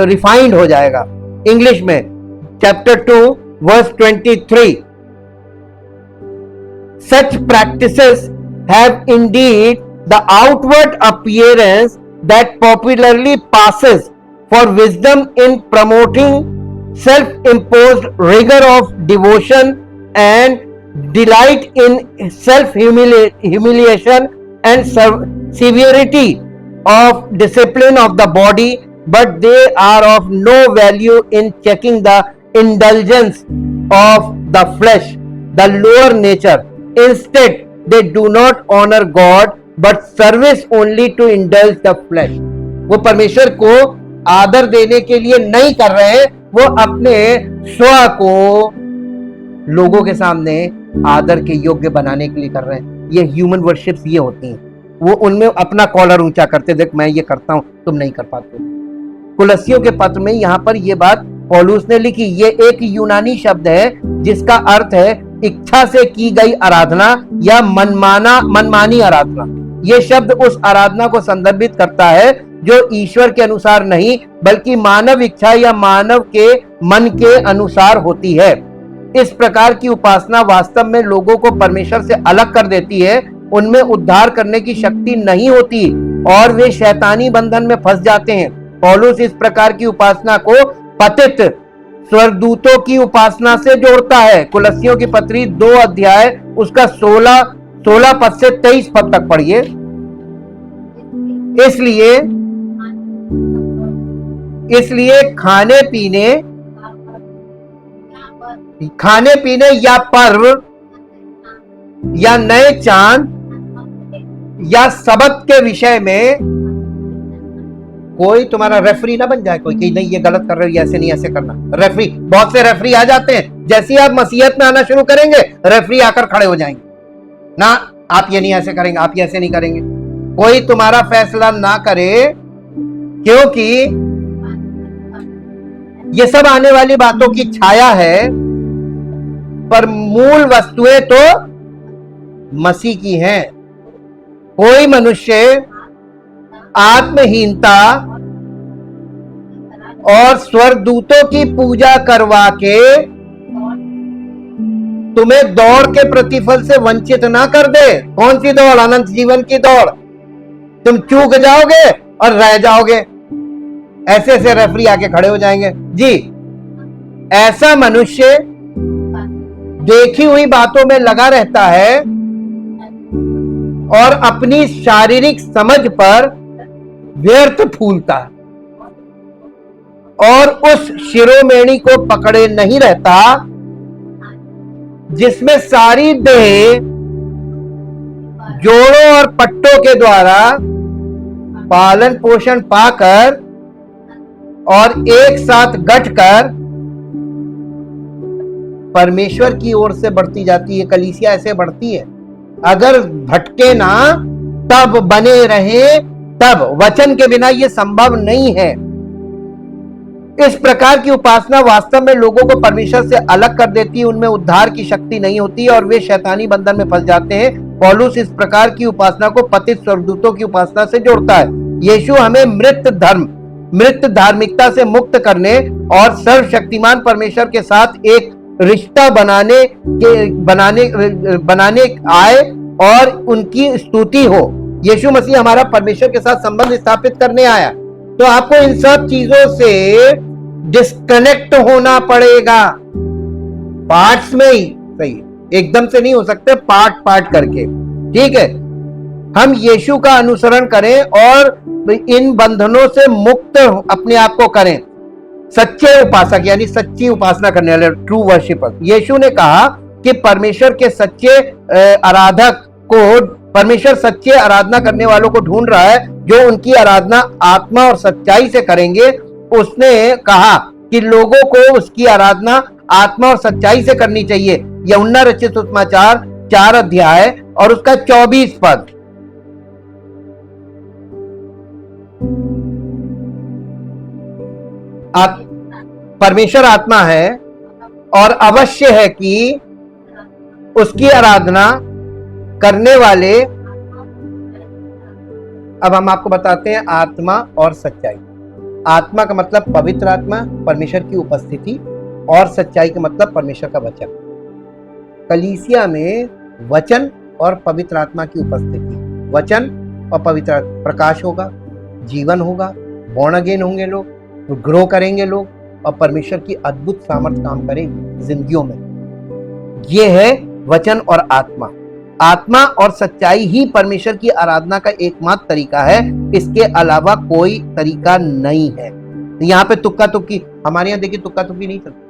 [SPEAKER 1] रिफाइंड हो जाएगा इंग्लिश में। Chapter 2 verse 23, such practices have indeed the outward appearance that popularly passes for wisdom in promoting self-imposed rigor of devotion and delight in self-humiliation and severity of discipline of the body, but they are of no value in checking the indulgence of the flesh, the lower nature. Instead, they do not honor God, but service only to indulge the flesh. वो परमेश्वर को आदर देने के लिए नहीं कर रहे हैं, वो अपने स्व को लोगों के सामने आदर के योग्य बनाने के लिए कर रहे हैं। ये ह्यूमन वर्शिप्स ये होती हैं। वो उनमें अपना कॉलर ऊंचा करते, देख मैं ये करता हूं, तुम नहीं कर पाते। कुलस्सियों के पत्र में यहां पर ये बात पौलुस ने लिखी। ये एक यूनानी शब्द है जिसका अर्थ है इच्छा से की गई आराधना या मनमानी आराधना। ये शब्द उस आराधना को संदर्भित करता है जो ईश्वर के अनुसार नहीं, बल्कि मानव इच्छा या मानव के मन के अनुसार होती है। इस प्रकार की उपासना वास्तव में लोगों को परमेश्वर से अलग कर देती है। उनमें उद्धार करने की शक्ति नहीं होती और वे शैतानी बंधन में फंस जाते हैं। पौलुस इस प्रकार की उपासना को पतित स्वर्गदूतों की उपासना से जोड़ता है। कुलस्सियों की पत्री 2 अध्याय उसका 16 पद से 23 पद तक पढ़िए। इसलिए खाने पीने या पर्व या नए चांद या सबक के विषय में कोई तुम्हारा रेफरी ना बन जाए, कोई कि नहीं ये गलत कर रहे हो, ऐसे नहीं ऐसे करना। रेफरी, बहुत से रेफरी आ जाते हैं, जैसे ही आप मसीहत में आना शुरू करेंगे रेफरी आकर खड़े हो जाएंगे, ना आप ये नहीं ऐसे करेंगे, आप ये ऐसे नहीं करेंगे। कोई तुम्हारा फैसला ना करे, क्योंकि ये सब आने वाली बातों की छाया है, पर मूल वस्तुएं तो मसीह की हैं। कोई मनुष्य आत्महीनता और स्वर्गदूतों की पूजा करवा के तुम्हें दौड़ के प्रतिफल से वंचित ना कर दे। कौन सी दौड़? अनंत जीवन की दौड़। तुम चूक जाओगे और रह जाओगे, ऐसे ऐसे रेफरी आके खड़े हो जाएंगे जी। ऐसा मनुष्य देखी हुई बातों में लगा रहता है और अपनी शारीरिक समझ पर व्यर्थ फूलता है और उस शिरोमणि को पकड़े नहीं रहता जिसमें सारी देह जोड़ों और पट्टों के द्वारा पालन पोषण पाकर और एक साथ गठकर परमेश्वर की ओर से बढ़ती जाती है। कलीसिया ऐसे बढ़ती है। अगर भटके ना तब बने रहे, तब वचन के बिना यह संभव नहीं है। इस प्रकार की उपासना वास्तव में लोगों को परमेश्वर से अलग कर देती है, उनमें उद्धार की शक्ति नहीं होती और वे शैतानी बंधन में फंस जाते हैं। पौलुस इस प्रकार की उपासना को पतित स्वर्गदूतों की उपासना से जोड़ता है। यीशु हमें मृत धार्मिकता से मुक्त करने और सर्वशक्तिमान परमेश्वर के साथ एक रिश्ता बनाने आए और उनकी स्तुति हो। यीशु मसीह हमारा परमेश्वर के साथ संबंध स्थापित करने आया। तो आपको इन सब चीजों से डिस्कनेक्ट होना पड़ेगा, पार्ट्स में ही। सही, एकदम से नहीं हो सकते, पार्ट पार्ट करके। ठीक है, हम यीशु का अनुसरण करें और इन बंधनों से मुक्त अपने आप को करें। सच्चे उपासक यानी सच्ची उपासना करने वाले, ट्रू वर्शिपर। यीशु ने कहा कि परमेश्वर के सच्चे आराधक को, परमेश्वर सच्चे आराधना करने वालों को ढूंढ रहा है जो उनकी आराधना आत्मा और सच्चाई से करेंगे। उसने कहा कि लोगों को उसकी आराधना आत्मा और सच्चाई से करनी चाहिए। यूहन्ना रचित सुसमाचार 4 अध्याय और उसका 24 पद। परमेश्वर आत्मा है और अवश्य है कि उसकी आराधना करने वाले, अब हम आपको बताते हैं आत्मा और सच्चाई। आत्मा का मतलब पवित्र आत्मा, परमेश्वर की उपस्थिति, और सच्चाई का मतलब परमेश्वर का वचन। कलीसिया में वचन और पवित्र आत्मा की उपस्थिति, वचन और पवित्र प्रकाश होगा, जीवन होगा, बॉर्न अगेन होंगे लोग, तो ग्रो करेंगे लोग और परमेश्वर की अद्भुत सामर्थ काम करेगी जिंदगियों में। यह है वचन और आत्मा। आत्मा और सच्चाई ही परमेश्वर की आराधना का एकमात्र तरीका है, इसके अलावा कोई तरीका नहीं है। यहाँ पे तुक्का तुक्की, हमारे यहाँ देखिए तुक्का तुक्की नहीं चलती।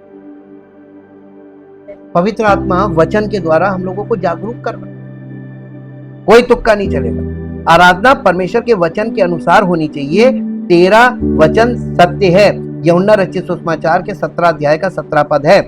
[SPEAKER 1] पवित्र आत्मा वचन के द्वारा हम लोगों को जागरूक कर रहा है, कोई तुक्का नहीं चलेगा। आराधना परमेश्वर के वचन के अनुसार होनी चाहिए। तेरा वचन सत्य है, यूहन्ना रचित सुसमाचार के 17 अध्याय का 17 पद है।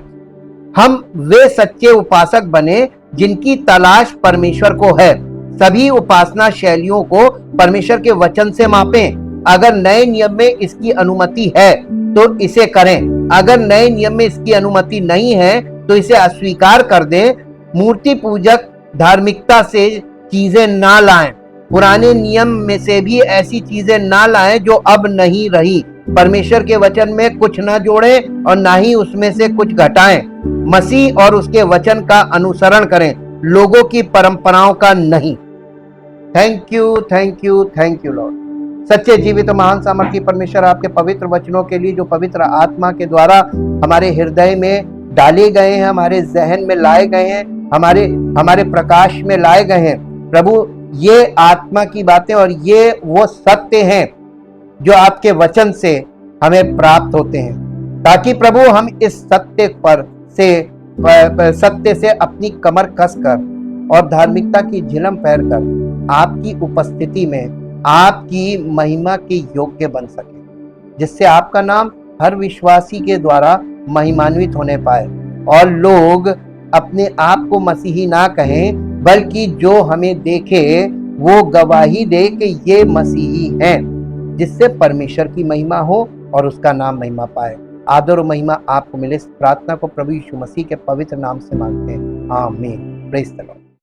[SPEAKER 1] हम वे सच्चे उपासक बने जिनकी तलाश परमेश्वर को है। सभी उपासना शैलियों को परमेश्वर के वचन से मापें। अगर नए नियम में इसकी अनुमति है तो इसे करें, अगर नए नियम में इसकी अनुमति नहीं है तो इसे अस्वीकार कर दें। मूर्ति पूजक धार्मिकता से चीजें ना लाएं, पुराने नियम में से भी ऐसी चीजें ना लाएं जो अब नहीं रही। परमेश्वर के वचन में कुछ ना जोड़ें और ना ही उसमें से कुछ घटाएं। मसीह और उसके वचन का अनुसरण करें, लोगों की परंपराओं का नहीं। Thank you, thank you, thank you Lord. सच्चे जीवित महान सामर्थी परमेश्वर, आपके पवित्र वचनों के लिए जो पवित्र आत्मा के द्वारा हमारे हृदय में डाले गए हैं, हमारे जहन में लाए गए हैं, हमारे प्रकाश में लाए गए हैं प्रभु, ये आत्मा की बातें और ये वो सत्य हैं जो आपके वचन से हमें प्राप्त होते हैं, ताकि प्रभु हम इस सत्य से अपनी कमर कसकर और धार्मिकता की झिलम पहनकर आपकी उपस्थिति में आपकी महिमा के योग्य बन सके, जिससे आपका नाम हर विश्वासी के द्वारा महिमान्वित होने पाए और लोग अपने आप को मसीही ना कहें, बल्कि जो हमें देखे वो गवाही दे कि ये मसीही हैं, जिससे परमेश्वर की महिमा हो और उसका नाम महिमा पाए। आदर और महिमा आपको मिले। इस प्रार्थना को प्रभु यीशु मसीह के पवित्र नाम से मांगते हैं, आमीन। Praise the Lord.